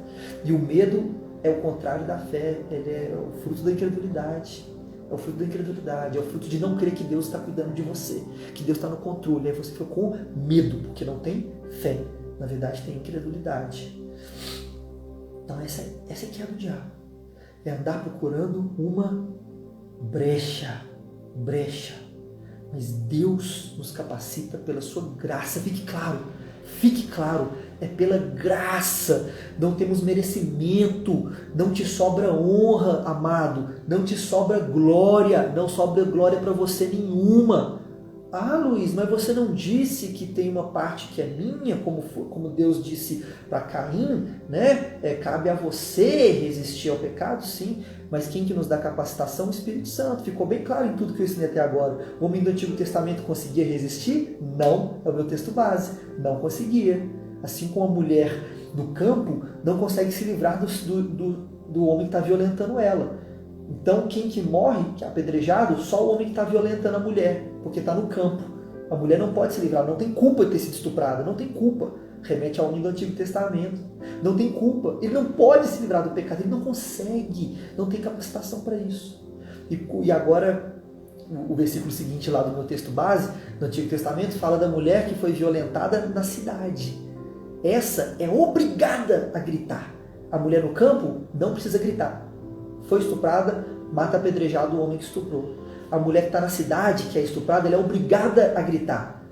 E o medo é o contrário da fé, ele é o fruto da incredulidade. É o fruto da incredulidade, é o fruto de não crer que Deus está cuidando de você, que Deus está no controle. Aí você fica com medo, porque não tem fé. Na verdade, tem incredulidade. Então, essa aqui é a do diabo. É andar procurando uma brecha. Mas Deus nos capacita pela sua graça. Fique claro, é pela graça, não temos merecimento, não te sobra honra, amado, não te sobra glória, não sobra glória para você nenhuma. Ah, Luiz, mas você não disse que tem uma parte que é minha, como Deus disse para Caim, né? Cabe a você resistir ao pecado, sim, mas quem que nos dá capacitação? O Espírito Santo. Ficou bem claro em tudo que eu ensinei até agora. O homem do Antigo Testamento conseguia resistir? Não, é o meu texto base, não conseguia. Assim como a mulher do campo não consegue se livrar do homem que está violentando ela. Então, quem que morre, que é apedrejado, só o homem que está violentando a mulher, porque está no campo. A mulher não pode se livrar, não tem culpa de ter sido estuprada, não tem culpa. Remete ao homem do Antigo Testamento. Não tem culpa, ele não pode se livrar do pecado, ele não consegue, não tem capacitação para isso. E agora, o versículo seguinte lá do meu texto base, do Antigo Testamento, fala da mulher que foi violentada na cidade. Essa é obrigada a gritar. A mulher no campo não precisa gritar. Foi estuprada, mata apedrejado o homem que estuprou. A mulher que está na cidade, que é estuprada, ela é obrigada a gritar.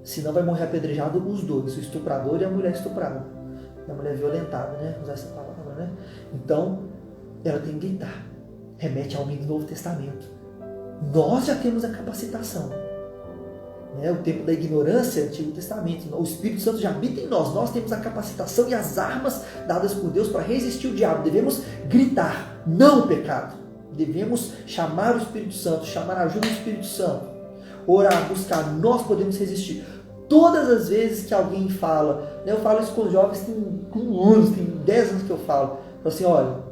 Senão vai morrer apedrejado os dois, o estuprador e a mulher estuprada. E a mulher violentada, né? Usar essa palavra, né? Então, ela tem que gritar. Remete ao homem do Novo Testamento. Nós já temos a capacitação. O tempo da ignorância, Antigo Testamento. O Espírito Santo já habita em nós. Nós temos a capacitação e as armas dadas por Deus para resistir o diabo. Devemos gritar, não o pecado. Devemos chamar o Espírito Santo, chamar a ajuda do Espírito Santo. Orar, buscar, nós podemos resistir. Todas as vezes que alguém fala, eu falo isso com os jovens, tem anos, tem 10 anos que eu falo assim, olha,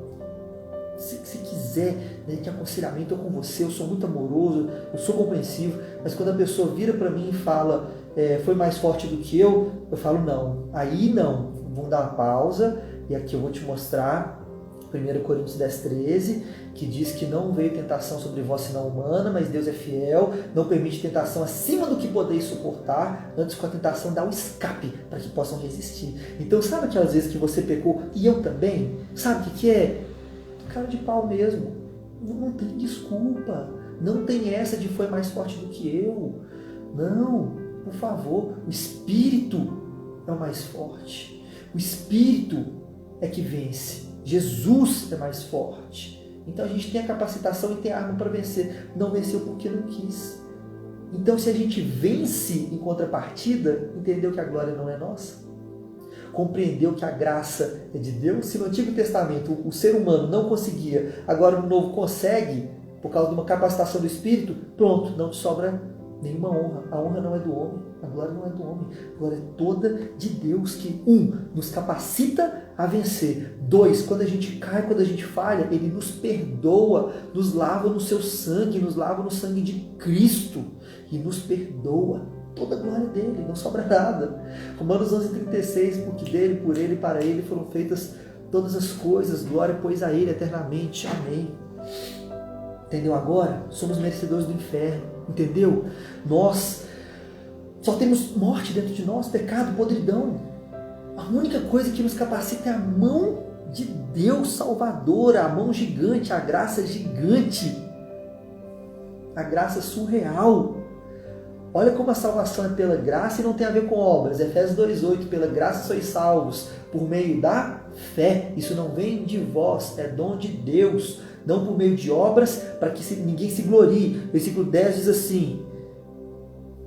se quiser, de aconselhamento, eu com você, eu sou muito amoroso, eu sou compreensivo, mas quando a pessoa vira para mim e fala, foi mais forte do que eu falo, não, aí não, vamos dar uma pausa, e aqui eu vou te mostrar 1 Coríntios 10:13, que diz que não veio tentação sobre vós senão humana, mas Deus é fiel, não permite tentação acima do que podeis suportar, antes com a tentação dá um escape para que possam resistir. Então sabe aquelas vezes que você pecou, e eu também? Sabe o que é? Cara de pau mesmo, não tem desculpa, não tem essa de foi mais forte do que eu, não, por favor, o Espírito é o mais forte, o Espírito é que vence, Jesus é mais forte, então a gente tem a capacitação e tem a arma para vencer, não venceu porque não quis. Então se a gente vence em contrapartida, entendeu que a glória não é nossa? Compreendeu que a graça é de Deus? Se no Antigo Testamento o ser humano não conseguia, agora no Novo consegue, por causa de uma capacitação do Espírito, pronto, não te sobra nenhuma honra. A honra não é do homem, a glória não é do homem, a glória é toda de Deus, que nos capacita a vencer. 2, quando a gente cai, quando a gente falha, Ele nos perdoa, nos lava no seu sangue, nos lava no sangue de Cristo e nos perdoa. Toda a glória dele, não sobra nada. Romanos 11:36, porque dele, por ele e para ele foram feitas todas as coisas, glória pois a ele eternamente. Amém. Entendeu agora? Somos merecedores do inferno, entendeu? Nós só temos morte dentro de nós, pecado, podridão. A única coisa que nos capacita é a mão de Deus salvadora, a mão gigante, a graça gigante, a graça surreal. Olha como a salvação é pela graça e não tem a ver com obras. Efésios 2:8, pela graça sois salvos, por meio da fé. Isso não vem de vós, é dom de Deus, não por meio de obras, para que ninguém se glorie. Versículo 10 diz assim,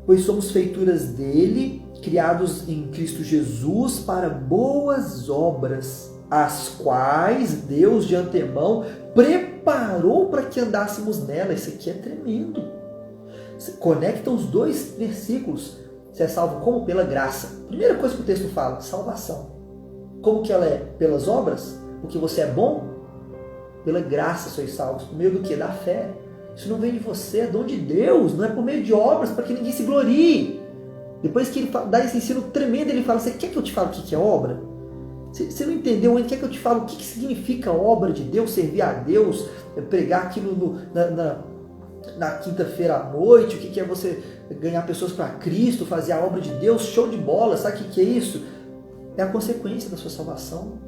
pois somos feituras dele, criados em Cristo Jesus para boas obras, as quais Deus de antemão preparou para que andássemos nela. Isso aqui é tremendo. Conecta os dois versículos. Você é salvo como? Pela graça. Primeira coisa que o texto fala, salvação. Como que ela é? Pelas obras? Porque você é bom? Pela graça sois salvos. Por meio do quê? Da fé. Isso não vem de você, é dom de Deus. Não é por meio de obras para que ninguém se glorie. Depois que ele dá esse ensino tremendo, ele fala, você quer que eu te fale o que é obra? Você não entendeu ainda? Quer que eu te fale o que significa a obra de Deus? Servir a Deus? Pregar aqui na quinta-feira à noite, o que é você ganhar pessoas para Cristo, fazer a obra de Deus, show de bola, sabe o que é isso? É a consequência da sua salvação.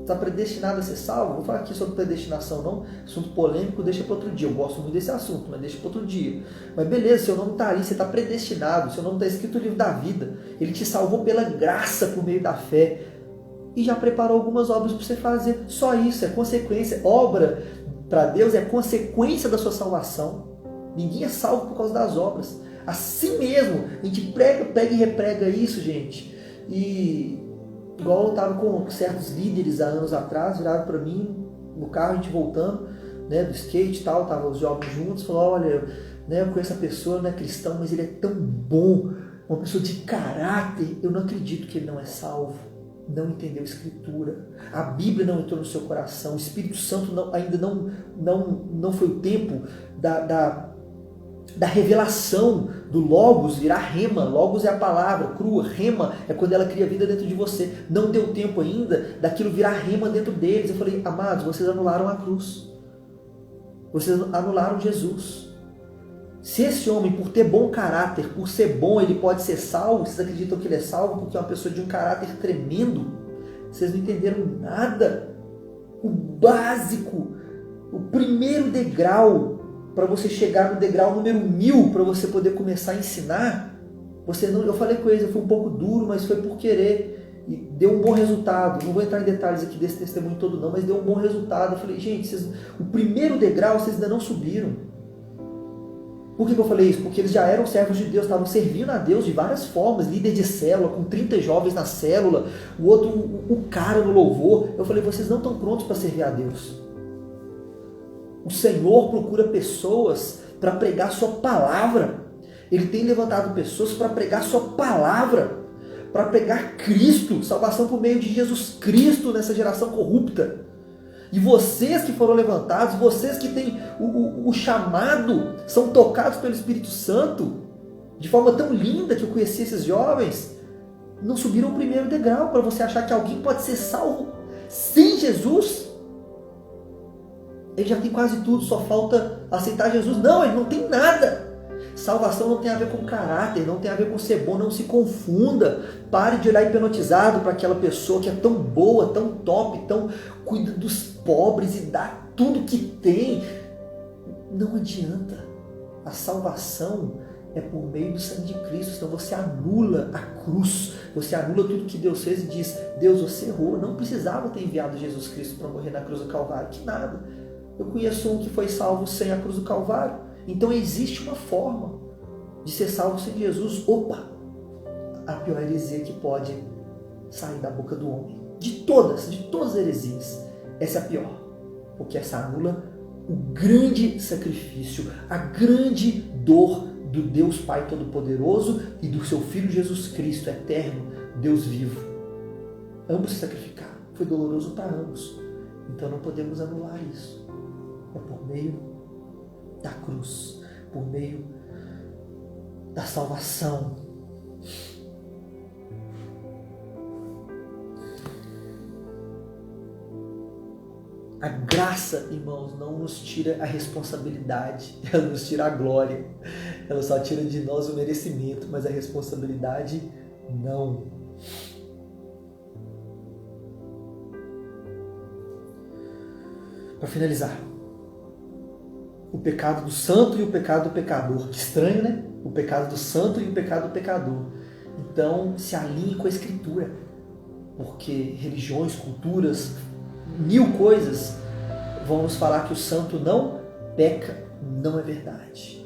Está predestinado a ser salvo? Não vou falar aqui sobre predestinação não, assunto polêmico, deixa para outro dia, eu gosto muito desse assunto, mas deixa para outro dia. Mas beleza, seu nome está ali, você está predestinado, seu nome está escrito no livro da vida, Ele te salvou pela graça por meio da fé, e já preparou algumas obras para você fazer, só isso, é consequência, obra para Deus é consequência da sua salvação. Ninguém é salvo por causa das obras. Assim mesmo, a gente prega e reprega isso, gente. E igual eu estava com certos líderes há anos atrás, viraram para mim no carro, a gente voltando, né, do skate e tal, tava os jovens juntos, falou, olha, né, eu conheço a pessoa, não é cristão, mas ele é tão bom, uma pessoa de caráter, eu não acredito que ele não é salvo. Não entendeu a Escritura, a Bíblia não entrou no seu coração, o Espírito Santo ainda não foi o tempo da revelação do Logos virar rema. Logos é a palavra crua, rema é quando ela cria vida dentro de você. Não deu tempo ainda daquilo virar rema dentro deles. Eu falei, amados, vocês anularam a cruz, vocês anularam Jesus. Se esse homem, por ter bom caráter, por ser bom, ele pode ser salvo, vocês acreditam que ele é salvo porque é uma pessoa de um caráter tremendo? Vocês não entenderam nada. O básico, o primeiro degrau para você chegar no degrau número 1000, para você poder começar a ensinar, eu falei com eles, eu fui um pouco duro, mas foi por querer, e deu um bom resultado. Não vou entrar em detalhes aqui desse testemunho todo não, mas deu um bom resultado. Eu falei, gente, o primeiro degrau vocês ainda não subiram. Por que eu falei isso? Porque eles já eram servos de Deus, estavam servindo a Deus de várias formas, líder de célula, com 30 jovens na célula, o outro, o cara no louvor. Eu falei, vocês não estão prontos para servir a Deus. O Senhor procura pessoas para pregar sua palavra. Ele tem levantado pessoas para pregar sua palavra, para pregar Cristo, salvação por meio de Jesus Cristo nessa geração corrupta. E vocês que foram levantados, vocês que têm o chamado, são tocados pelo Espírito Santo, de forma tão linda que eu conheci esses jovens, não subiram o primeiro degrau para você achar que alguém pode ser salvo sem Jesus. Ele já tem quase tudo, só falta aceitar Jesus. Não, ele não tem nada. Salvação não tem a ver com caráter, não tem a ver com ser bom, não se confunda. Pare de olhar hipnotizado para aquela pessoa que é tão boa, tão top, tão cuida dos pobres e dá tudo que tem. Não adianta. A salvação é por meio do sangue de Cristo. Então você anula a cruz, você anula tudo que Deus fez e diz, Deus, você errou, não precisava ter enviado Jesus Cristo para morrer na cruz do Calvário. Que nada. Eu conheço um que foi salvo sem a cruz do Calvário. Então existe uma forma de ser salvo sem Jesus. Opa! A pior heresia que pode sair da boca do homem. De todas as heresias. Essa é a pior. Porque essa anula o grande sacrifício, a grande dor do Deus Pai Todo-Poderoso e do seu Filho Jesus Cristo, eterno, Deus vivo. Ambos se sacrificaram. Foi doloroso para ambos. Então não podemos anular isso. É por meio da cruz, por meio da salvação. A graça, irmãos, não nos tira a responsabilidade, ela nos tira a glória, ela só tira de nós o merecimento, mas a responsabilidade não. Para finalizar, o pecado do santo e o pecado do pecador. Que estranho, né? O pecado do santo e o pecado do pecador. Então, se alinhe com a Escritura. Porque religiões, culturas, 1000 coisas vão nos falar que o santo não peca. Não é verdade.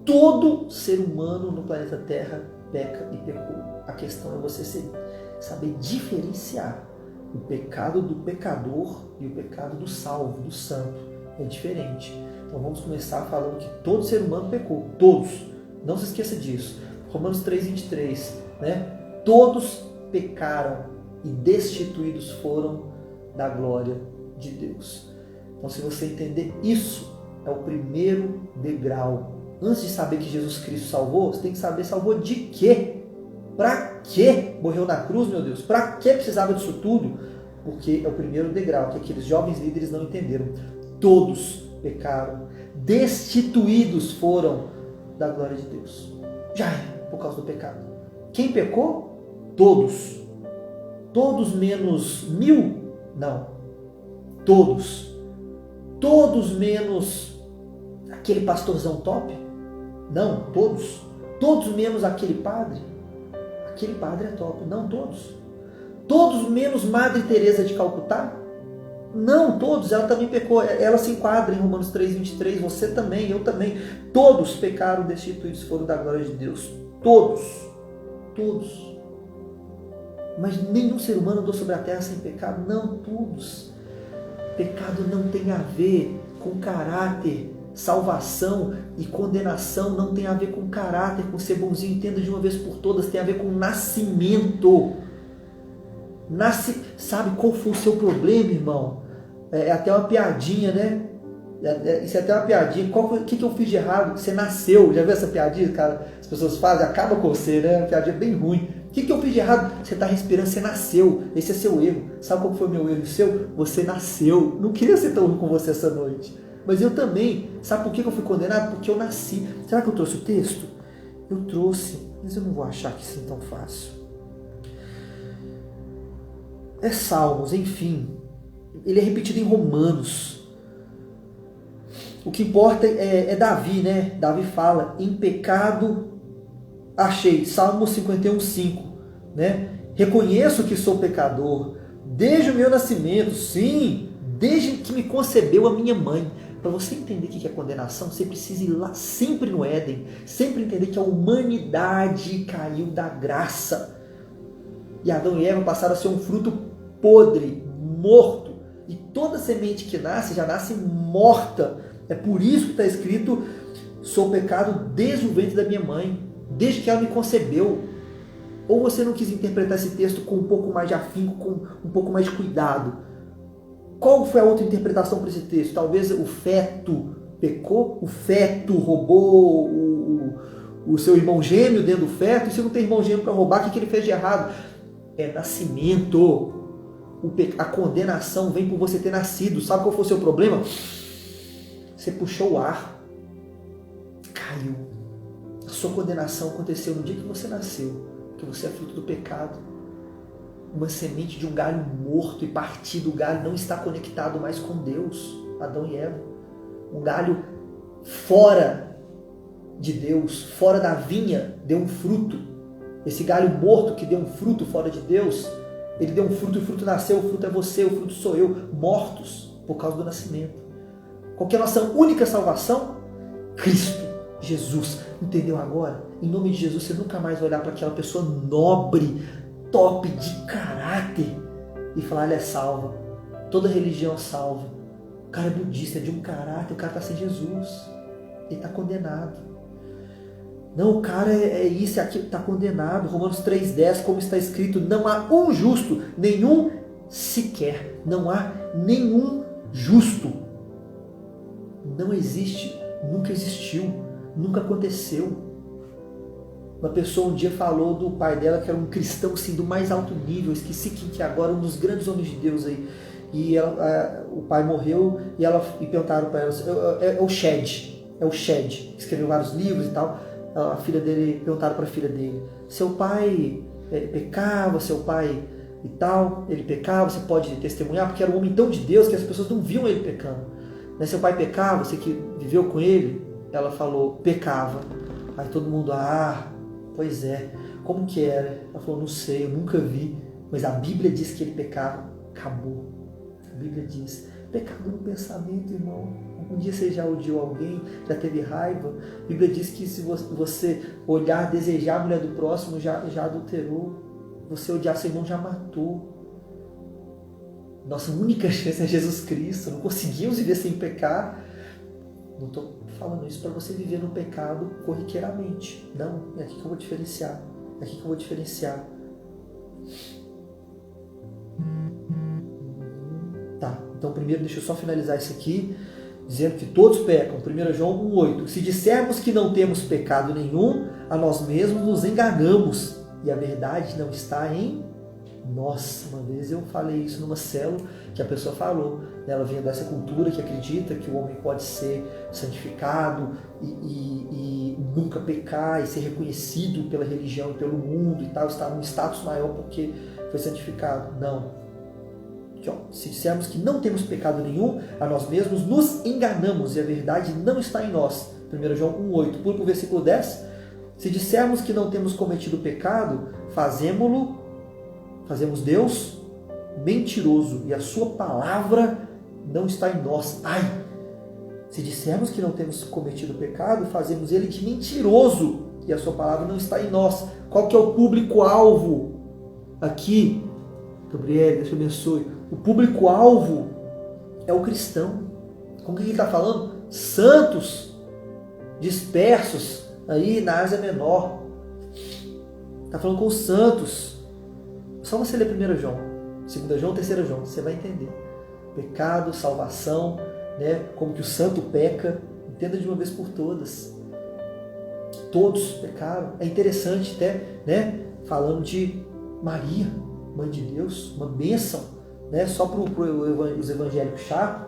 Todo ser humano no planeta Terra peca e pecou. A questão é você saber diferenciar o pecado do pecador e o pecado do salvo, do santo. É diferente. Então vamos começar falando que todo ser humano pecou. Todos. Não se esqueça disso. Romanos 3:23, né? Todos pecaram e destituídos foram da glória de Deus. Então se você entender isso, é o primeiro degrau. Antes de saber que Jesus Cristo salvou, você tem que saber salvou de quê? Para quê morreu na cruz, meu Deus? Para que precisava disso tudo? Porque é o primeiro degrau que aqueles jovens líderes não entenderam. Todos pecaram, destituídos foram da glória de Deus. Já é por causa do pecado. Quem pecou? Todos. Todos menos 1000? Não. Todos. Todos menos aquele pastorzão top? Não, todos. Todos menos aquele padre? Aquele padre é top. Não, todos. Todos menos Madre Teresa de Calcutá? Não, todos, ela também pecou. Ela se enquadra em Romanos 3:23, você também, eu também. Todos pecaram, destituídos foram da glória de Deus. Todos. Todos. Mas nenhum ser humano andou sobre a terra sem pecado. Não, todos. Pecado não tem a ver com caráter. Salvação e condenação não tem a ver com caráter, com ser bonzinho. Entenda de uma vez por todas, tem a ver com nascimento. Sabe qual foi o seu problema, irmão? É até uma piadinha, né? Isso é até uma piadinha. O que eu fiz de errado? Você nasceu. Já viu essa piadinha, cara? As pessoas fazem, acaba com você, né? Uma piadinha bem ruim. O que eu fiz de errado? Você está respirando, você nasceu. Esse é seu erro. Sabe qual foi o meu erro e o seu? Você nasceu. Não queria ser tão ruim com você essa noite. Mas eu também. Sabe por que eu fui condenado? Porque eu nasci. Será que eu trouxe o texto? Eu trouxe. Mas eu não vou achar que assim tão fácil. É Salmos, enfim. Ele é repetido em Romanos. O que importa é Davi, né? Davi fala, em pecado achei. Salmo 51:5, né? Reconheço que sou pecador, desde o meu nascimento, sim, desde que me concebeu a minha mãe. Para você entender o que é condenação, você precisa ir lá sempre no Éden, sempre entender que a humanidade caiu da graça. E Adão e Eva passaram a ser um fruto podre, morto. E toda semente que nasce, já nasce morta. É por isso que está escrito, sou pecado desde o ventre da minha mãe, desde que ela me concebeu. Ou você não quis interpretar esse texto com um pouco mais de afinco, com um pouco mais de cuidado? Qual foi a outra interpretação para esse texto? Talvez o feto pecou, o feto roubou o seu irmão gêmeo dentro do feto, e se não tem irmão gêmeo para roubar, o que ele fez de errado? É nascimento. A condenação vem por você ter nascido. Sabe qual foi o seu problema? Você puxou o ar, caiu. A sua condenação aconteceu no dia que você nasceu, que você é fruto do pecado. Uma semente de um galho morto, e partido, o galho não está conectado mais com Deus, Adão e Eva. Um galho fora de Deus, fora da vinha, deu um fruto. Esse galho morto que deu um fruto fora de Deus, ele deu um fruto e o fruto nasceu, o fruto é você, o fruto sou eu, mortos por causa do nascimento. Qual que é a nossa única salvação? Cristo, Jesus. Entendeu agora? Em nome de Jesus, você nunca mais vai olhar para aquela pessoa nobre, top, de caráter e falar, ela é salva. Toda religião é salva. O cara é budista, é de um caráter, o cara está sem Jesus. Ele está condenado. Não, o cara é isso, é aquilo, está condenado. Romanos 3:10, como está escrito, não há um justo, nenhum sequer. Não há nenhum justo. Não existe, nunca existiu, nunca aconteceu. Uma pessoa um dia falou do pai dela, que era um cristão assim, do mais alto nível, esqueci quem que é agora, um dos grandes homens de Deus aí. E o pai morreu e perguntaram para ela, é o Shed, escreveu vários livros e tal. A filha dele, perguntaram para a filha dele, seu pai pecava, seu pai e tal, ele pecava, você pode testemunhar, porque era um homem tão de Deus que as pessoas não viam ele pecando. Né? Seu pai pecava, você que viveu com ele? Ela falou, pecava. Aí todo mundo, pois é, como que era? Ela falou, não sei, eu nunca vi, mas a Bíblia diz que ele pecava. Acabou. A Bíblia diz, pecado no pensamento, irmão. Um dia você já odiou alguém, já teve raiva. A Bíblia diz que se você olhar, desejar a mulher do próximo, já adulterou. Você odiar seu irmão, já matou. Nossa única chance é Jesus Cristo. Não conseguimos viver sem pecar. Não estou falando isso para você viver no pecado corriqueiramente. Não, é aqui que eu vou diferenciar. É aqui que eu vou diferenciar. Tá, então primeiro deixa eu só finalizar isso aqui, dizendo que todos pecam. 1 João 1,8. Se dissermos que não temos pecado nenhum, a nós mesmos nos enganamos e a verdade não está em nós. Uma vez eu falei isso numa célula, que a pessoa falou, ela vinha dessa cultura que acredita que o homem pode ser santificado e nunca pecar e ser reconhecido pela religião e pelo mundo e tal, estar num status maior porque foi santificado. Não. Aqui, se dissermos que não temos pecado nenhum, a nós mesmos nos enganamos e a verdade não está em nós. 1 João 1,8. Pula para o versículo 10. Se dissermos que não temos cometido pecado, fazemos Deus mentiroso e a sua palavra não está em nós. Ai, se dissermos que não temos cometido pecado, fazemos ele de mentiroso e a sua palavra não está em nós. Qual que é o público-alvo aqui? Gabriel, Deus te abençoe. O público-alvo é o cristão. Como que ele está falando? Santos dispersos aí na Ásia Menor. Está falando com os santos. Só você ler 1 João, 2 João, 3 João, você vai entender. Pecado, salvação, né? Como que o santo peca. Entenda de uma vez por todas. Todos pecaram. É interessante até, né? Falando de Maria, Mãe de Deus, uma bênção, né? Só para os evangélicos chatos,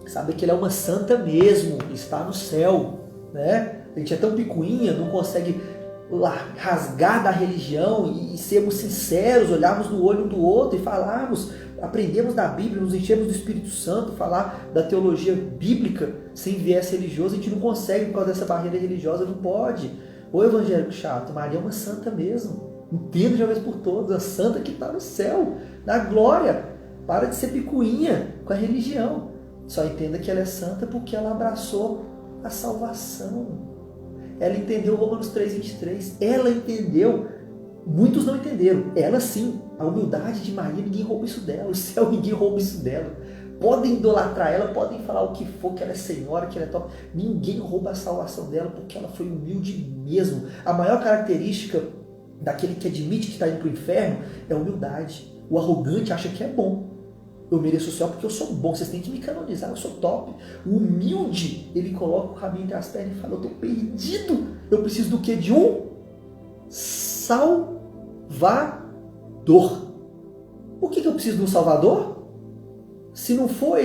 saber que ela é uma santa mesmo, está no céu, né? A gente é tão picuinha, não consegue rasgar da religião e sermos sinceros, olharmos no olho um do outro e falarmos, aprendemos da Bíblia, nos enchemos do Espírito Santo, falar da teologia bíblica sem viés religioso. A gente não consegue por causa dessa barreira religiosa, não pode. Ô evangélico chato, Maria é uma santa mesmo. Entenda de uma vez por todas, a santa que está no céu, na glória. Para de ser picuinha com a religião. Só entenda que ela é santa porque ela abraçou a salvação. Ela entendeu Romanos 3:23. Ela entendeu. Muitos não entenderam. Ela sim. A humildade de Maria, ninguém rouba isso dela. O céu, ninguém rouba isso dela. Podem idolatrar ela, podem falar o que for, que ela é senhora, que ela é top. Ninguém rouba a salvação dela porque ela foi humilde mesmo. A maior característica daquele que admite que está indo para o inferno é a humildade. O arrogante acha que é bom. Eu mereço o céu porque eu sou bom, vocês têm que me canonizar, eu sou top. O humilde, ele coloca o rabinho entre as pernas e fala, eu estou perdido. Eu preciso do quê? De um salvador. Por que eu preciso de um salvador? Se não for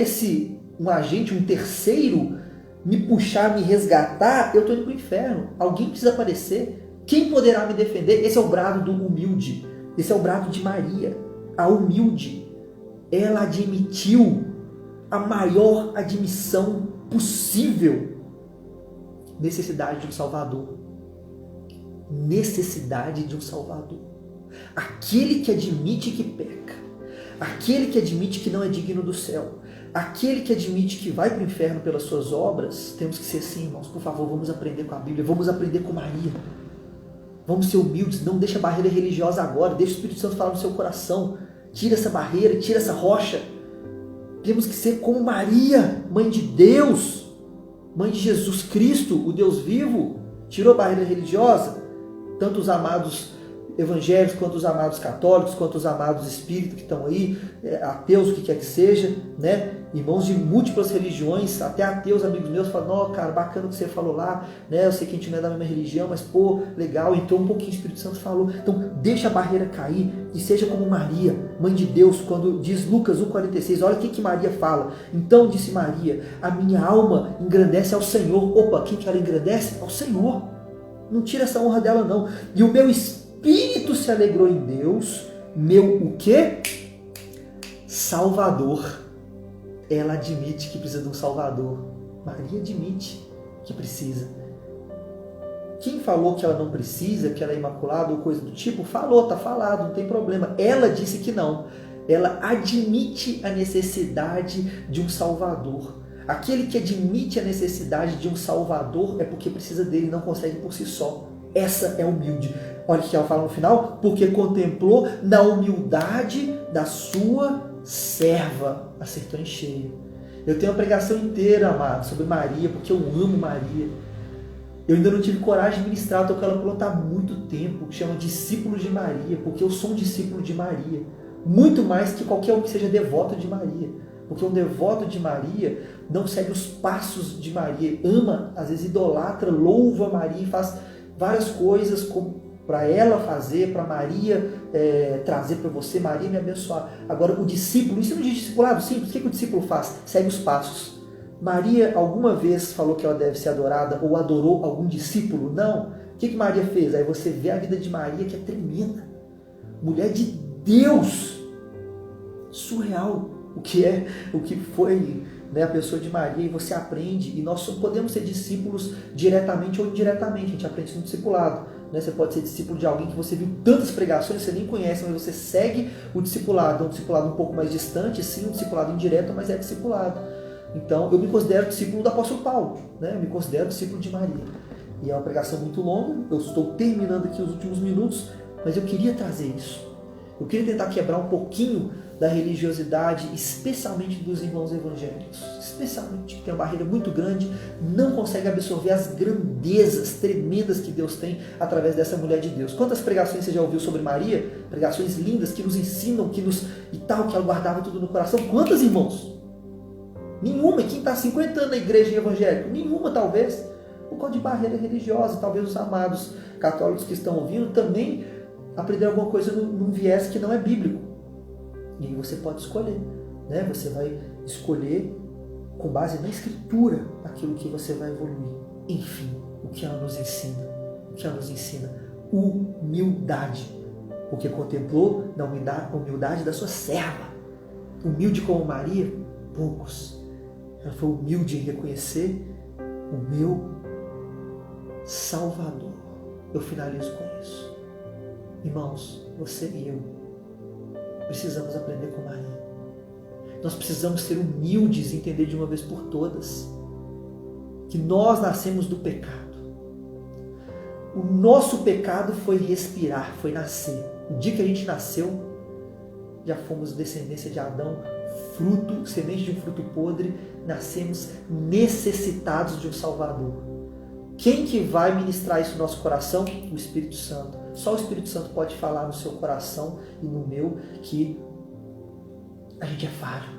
um agente, um terceiro, me puxar, me resgatar, eu estou indo para o inferno. Alguém precisa aparecer. Quem poderá me defender? Esse é o brado do humilde. Esse é o brado de Maria, a humilde. Ela admitiu a maior admissão possível. Necessidade de um Salvador. Necessidade de um Salvador. Aquele que admite que peca. Aquele que admite que não é digno do céu. Aquele que admite que vai para o inferno pelas suas obras. Temos que ser assim, irmãos. Por favor, vamos aprender com a Bíblia. Vamos aprender com Maria. Vamos ser humildes. Não deixa a barreira religiosa agora. Deixa o Espírito Santo falar no seu coração. Tira essa barreira, tira essa rocha. Temos que ser como Maria, Mãe de Deus, Mãe de Jesus Cristo, o Deus vivo. Tirou a barreira religiosa. Tanto os amados evangélicos, quanto os amados católicos, quanto os amados espíritas que estão aí, ateus, o que quer que seja, né? Irmãos de múltiplas religiões, até ateus, amigos meus, falam, não, cara, bacana o que você falou lá, né? Eu sei que a gente não é da mesma religião, mas, pô, legal, entrou um pouquinho o Espírito Santo falou. Então, deixa a barreira cair e seja como Maria, Mãe de Deus, quando diz Lucas 1,46, olha o que Maria fala. Então, disse Maria, a minha alma engrandece ao Senhor. Opa, quem que ela engrandece? Ao Senhor. Não tira essa honra dela, não. E o meu espírito se alegrou em Deus, meu o quê? Salvador. Ela admite que precisa de um Salvador. Maria admite que precisa. Quem falou que ela não precisa, que ela é imaculada ou coisa do tipo, falou, tá falado, não tem problema. Ela disse que não. Ela admite a necessidade de um Salvador. Aquele que admite a necessidade de um Salvador é porque precisa dele, não consegue por si só. Essa é humilde. Olha o que ela fala no final. Porque contemplou na humildade da sua serva. Acertou em cheio. Eu tenho uma pregação inteira, amado, sobre Maria, porque eu amo Maria. Eu ainda não tive coragem de ministrar, estou com ela pronta há muito tempo, que chama Discípulos de Maria, porque eu sou um discípulo de Maria. Muito mais que qualquer um que seja devoto de Maria. Porque um devoto de Maria não segue os passos de Maria. Ama, às vezes idolatra, louva Maria e faz várias coisas para ela fazer, para Maria trazer para você, Maria me abençoar. Agora o discípulo, isso não diz discipulado simples, o que o discípulo faz? Segue os passos. Maria alguma vez falou que ela deve ser adorada ou adorou algum discípulo? Não. O que Maria fez? Aí você vê a vida de Maria que é tremenda. Mulher de Deus. Surreal. O que foi, né, a pessoa de Maria, e você aprende, e nós podemos ser discípulos diretamente ou indiretamente, a gente aprende isso no discipulado, né? Você pode ser discípulo de alguém que você viu tantas pregações, você nem conhece, mas você segue o discipulado. É um discipulado um pouco mais distante, sim, um discipulado indireto, mas é discipulado. Então, eu me considero discípulo do apóstolo Paulo, né? Eu me considero discípulo de Maria. E é uma pregação muito longa, eu estou terminando aqui os últimos minutos, mas eu queria trazer isso. Eu queria tentar quebrar um pouquinho da religiosidade, especialmente dos irmãos evangélicos. Especialmente, que tem uma barreira muito grande, não consegue absorver as grandezas tremendas que Deus tem através dessa mulher de Deus. Quantas pregações você já ouviu sobre Maria? Pregações lindas que nos ensinam, que ela guardava tudo no coração. Quantas, irmãos? Nenhuma. Quem está há 50 anos na igreja evangélica? Nenhuma, talvez. Por causa de barreira religiosa. Talvez os amados católicos que estão ouvindo também aprenderam alguma coisa num viés que não é bíblico. E aí você pode escolher, né? Você vai escolher com base na Escritura aquilo que você vai evoluir. Enfim, o que ela nos ensina? O que ela nos ensina? Humildade. Porque contemplou na humildade da sua serva. Humilde como Maria, poucos. Ela foi humilde em reconhecer o meu Salvador. Eu finalizo com isso. Irmãos, você e eu precisamos aprender com Maria. Nós precisamos ser humildes e entender de uma vez por todas que nós nascemos do pecado. O nosso pecado foi respirar, foi nascer. O dia que a gente nasceu, já fomos descendência de Adão, fruto, semente de um fruto podre, nascemos necessitados de um Salvador. Quem que vai ministrar isso no nosso coração? O Espírito Santo. Só o Espírito Santo pode falar no seu coração e no meu que a gente é falho.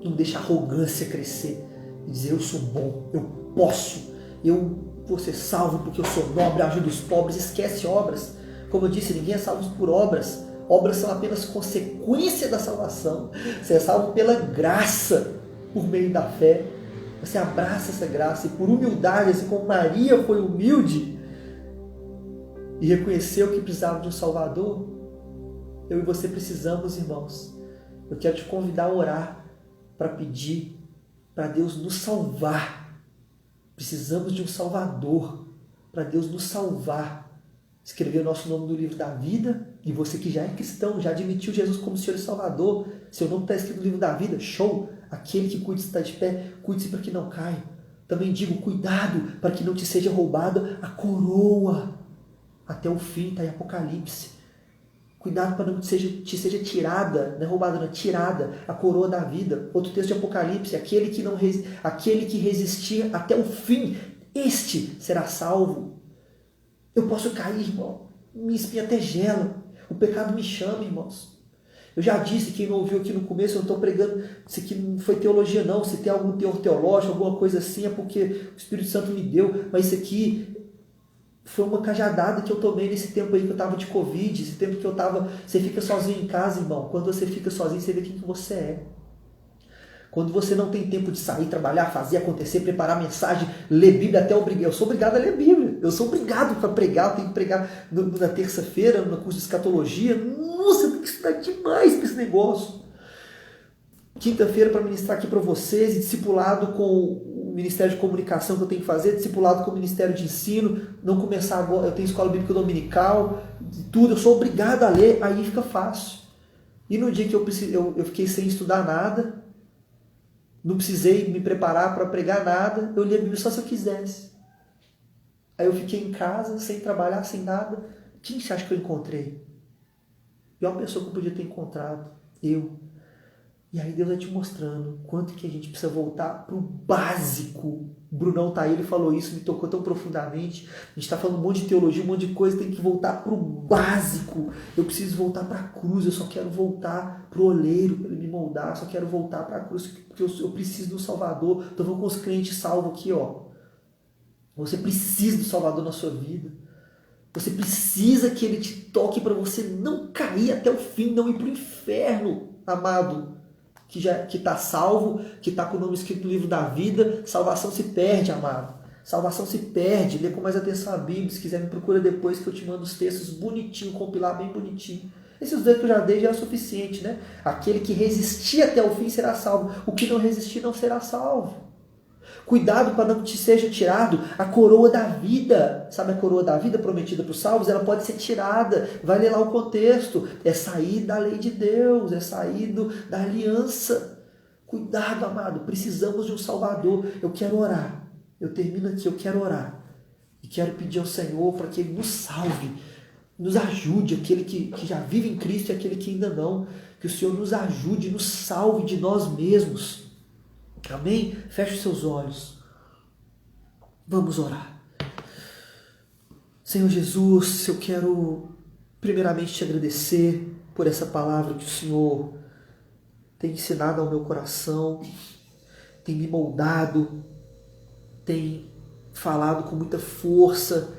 Não deixa a arrogância crescer e dizer eu sou bom, eu posso, eu vou ser salvo porque eu sou nobre, ajudo os pobres. Esquece obras. Como eu disse, ninguém é salvo por obras. Obras são apenas consequência da salvação. Você é salvo pela graça, por meio da fé. Você abraça essa graça e por humildade, assim como Maria foi humilde e reconheceu que precisava de um Salvador, eu e você precisamos, irmãos. Eu quero te convidar a orar para pedir para Deus nos salvar. Precisamos de um Salvador, para Deus nos salvar. Escrever o nosso nome no livro da vida. E você que já é cristão, já admitiu Jesus como Senhor e Salvador, seu nome está escrito no livro da vida, show! Aquele que cuide-se está de pé, cuide-se para que não caia. Também digo, cuidado para que não te seja roubada a coroa. Até o fim, está em Apocalipse. Cuidado para não te seja tirada, não é roubada, não é tirada, a coroa da vida. Outro texto de Apocalipse, aquele que resistir até o fim, este será salvo. Eu posso cair, irmão, minha espinha até gela, o pecado me chama, irmãos. Eu já disse, quem não ouviu aqui no começo, eu não estou pregando, isso aqui não foi teologia não, se tem algum teor teológico, alguma coisa assim, é porque o Espírito Santo me deu, mas isso aqui foi uma cajadada que eu tomei nesse tempo aí que eu estava de Covid, esse tempo que eu estava, você fica sozinho em casa, irmão, quando você fica sozinho, você vê quem que você é. Quando você não tem tempo de sair, trabalhar, fazer acontecer, preparar mensagem, ler Bíblia, até obrigado. Eu sou obrigado a ler Bíblia. Eu sou obrigado para pregar. Eu tenho que pregar na terça-feira, no curso de escatologia. Nossa, eu tenho que estudar demais para esse negócio. Quinta-feira para ministrar aqui para vocês, e discipulado com o Ministério de Comunicação que eu tenho que fazer, discipulado com o Ministério de Ensino, não começar agora, eu tenho escola bíblica dominical, tudo, eu sou obrigado a ler, aí fica fácil. E no dia que eu fiquei sem estudar nada, não precisei me preparar para pregar nada, eu li a Bíblia só se eu quisesse. Aí eu fiquei em casa, sem trabalhar, sem nada. Quem você acha que eu encontrei? E uma pessoa que eu podia ter encontrado, eu. E aí Deus vai te mostrando quanto que a gente precisa voltar para o básico. O Brunão tá aí, ele falou isso, me tocou tão profundamente. A gente está falando um monte de teologia, um monte de coisa, tem que voltar para o básico. Eu preciso voltar para a cruz, eu só quero voltar para o oleiro, para ele me moldar, eu só quero voltar para a cruz, porque eu preciso do Salvador. Então vamos com os crentes salvos aqui, ó. Você precisa do Salvador na sua vida. Você precisa que ele te toque para você não cair até o fim, não ir para o inferno, amado. Que está salvo, que está com o nome escrito no livro da vida. Salvação se perde, amado. Salvação se perde. Lê com mais atenção a Bíblia. Se quiser me procura depois que eu te mando os textos bonitinho, compilar bem bonitinho. Esses dois que eu já dei já é o suficiente, né? Aquele que resistir até o fim será salvo. O que não resistir não será salvo. Cuidado para não te seja tirado a coroa da vida. Sabe a coroa da vida prometida para os salvos? Ela pode ser tirada. Vai ler lá o contexto. É sair da lei de Deus, é sair da aliança. Cuidado, amado. Precisamos de um Salvador. Eu quero orar. Eu termino aqui, eu quero orar. E quero pedir ao Senhor para que Ele nos salve, nos ajude, aquele que já vive em Cristo e aquele que ainda não. Que o Senhor nos ajude, nos salve de nós mesmos. Amém? Feche os seus olhos. Vamos orar. Senhor Jesus, eu quero primeiramente te agradecer por essa palavra que o Senhor tem ensinado ao meu coração, tem me moldado, tem falado com muita força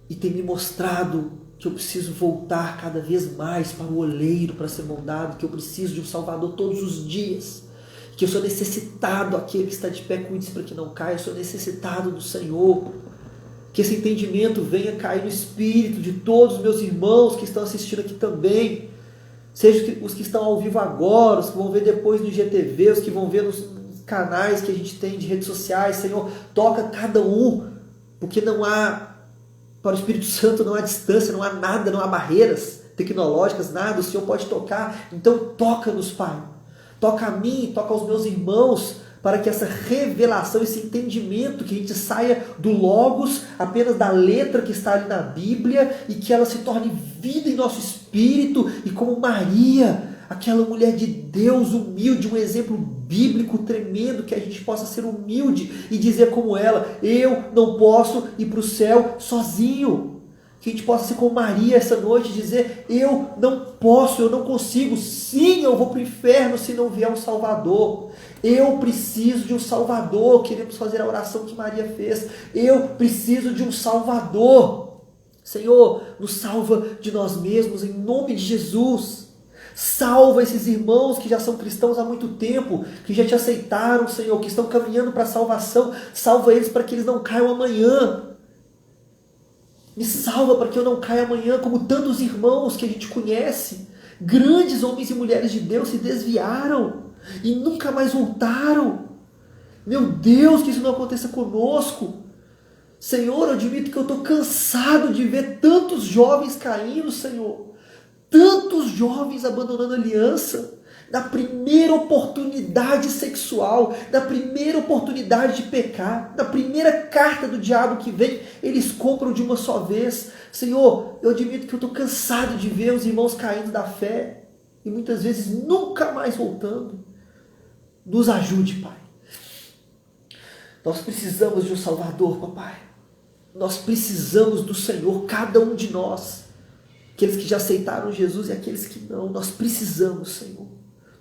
e tem me mostrado que eu preciso voltar cada vez mais para o oleiro para ser moldado, que eu preciso de um Salvador todos os dias, que eu sou necessitado, aquele que está de pé, cuide para que não caia, eu sou necessitado do Senhor. Que esse entendimento venha cair no espírito de todos os meus irmãos que estão assistindo aqui também, seja os que estão ao vivo agora, os que vão ver depois no IGTV, os que vão ver nos canais que a gente tem de redes sociais. Senhor, toca cada um, porque não há, para o Espírito Santo não há distância, não há nada, não há barreiras tecnológicas, nada, o Senhor pode tocar. Então toca-nos, Pai, toca a mim, toca aos meus irmãos, para que essa revelação, esse entendimento, que a gente saia do Logos, apenas da letra que está ali na Bíblia, e que ela se torne vida em nosso espírito, e como Maria, aquela mulher de Deus humilde, um exemplo bíblico tremendo, que a gente possa ser humilde e dizer como ela: eu não posso ir para o céu sozinho. Que a gente possa ser como Maria essa noite e dizer: eu não posso, eu não consigo, sim, eu vou para o inferno se não vier um Salvador. Eu preciso de um Salvador. Queremos fazer a oração que Maria fez. Eu preciso de um Salvador. Senhor, nos salva de nós mesmos, em nome de Jesus. Salva esses irmãos que já são cristãos há muito tempo, que já te aceitaram, Senhor, que estão caminhando para a salvação. Salva eles para que eles não caiam amanhã. Me salva para que eu não caia amanhã, como tantos irmãos que a gente conhece. Grandes homens e mulheres de Deus se desviaram e nunca mais voltaram. Meu Deus, que isso não aconteça conosco. Senhor, eu admito que eu estou cansado de ver tantos jovens caindo, Senhor. Tantos jovens abandonando a aliança, na primeira oportunidade sexual, na primeira oportunidade de pecar, na primeira carta do diabo que vem, eles compram de uma só vez. Senhor, eu admito que eu estou cansado de ver os irmãos caindo da fé, e muitas vezes nunca mais voltando. Nos ajude, Pai. Nós precisamos de um Salvador, papai. Nós precisamos do Senhor, cada um de nós. Aqueles que já aceitaram Jesus e aqueles que não. Nós precisamos, Senhor.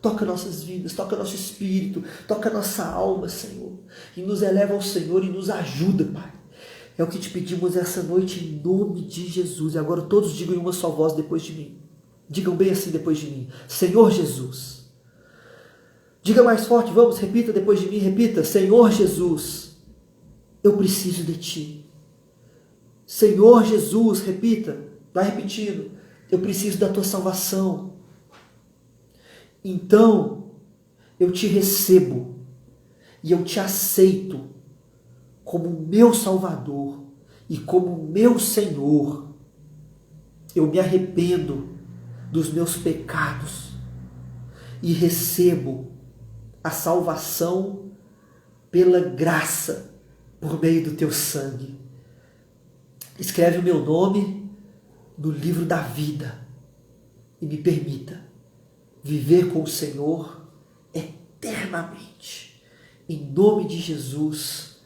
Toca nossas vidas, toca nosso espírito, toca nossa alma, Senhor. E nos eleva ao Senhor e nos ajuda, Pai. É o que te pedimos essa noite em nome de Jesus. E agora todos digam em uma só voz depois de mim. Digam bem assim depois de mim: Senhor Jesus. Diga mais forte, vamos, repita depois de mim, repita: Senhor Jesus, eu preciso de Ti. Senhor Jesus, repita. Vai repetindo: eu preciso da tua salvação. Então, eu te recebo e eu te aceito como meu Salvador e como meu Senhor. Eu me arrependo dos meus pecados e recebo a salvação pela graça, por meio do teu sangue. Escreve o meu nome no livro da vida e me permita viver com o Senhor eternamente. Em nome de Jesus.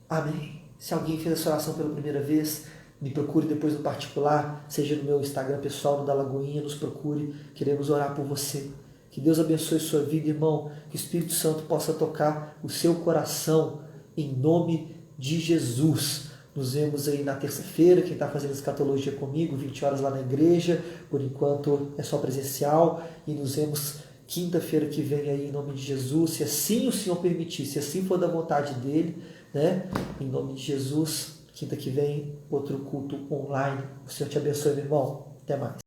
Amém. Se alguém fez essa oração pela primeira vez, me procure depois no particular, seja no meu Instagram pessoal, no da Lagoinha, nos procure. Queremos orar por você. Que Deus abençoe sua vida, irmão. Que o Espírito Santo possa tocar o seu coração em nome de Jesus. Nos vemos aí na terça-feira, quem está fazendo escatologia comigo, 20 horas lá na igreja, por enquanto é só presencial, e nos vemos quinta-feira que vem aí em nome de Jesus, se assim o Senhor permitir, se assim for da vontade dele, né? Em nome de Jesus, quinta que vem, outro culto online. O Senhor te abençoe, meu irmão. Até mais.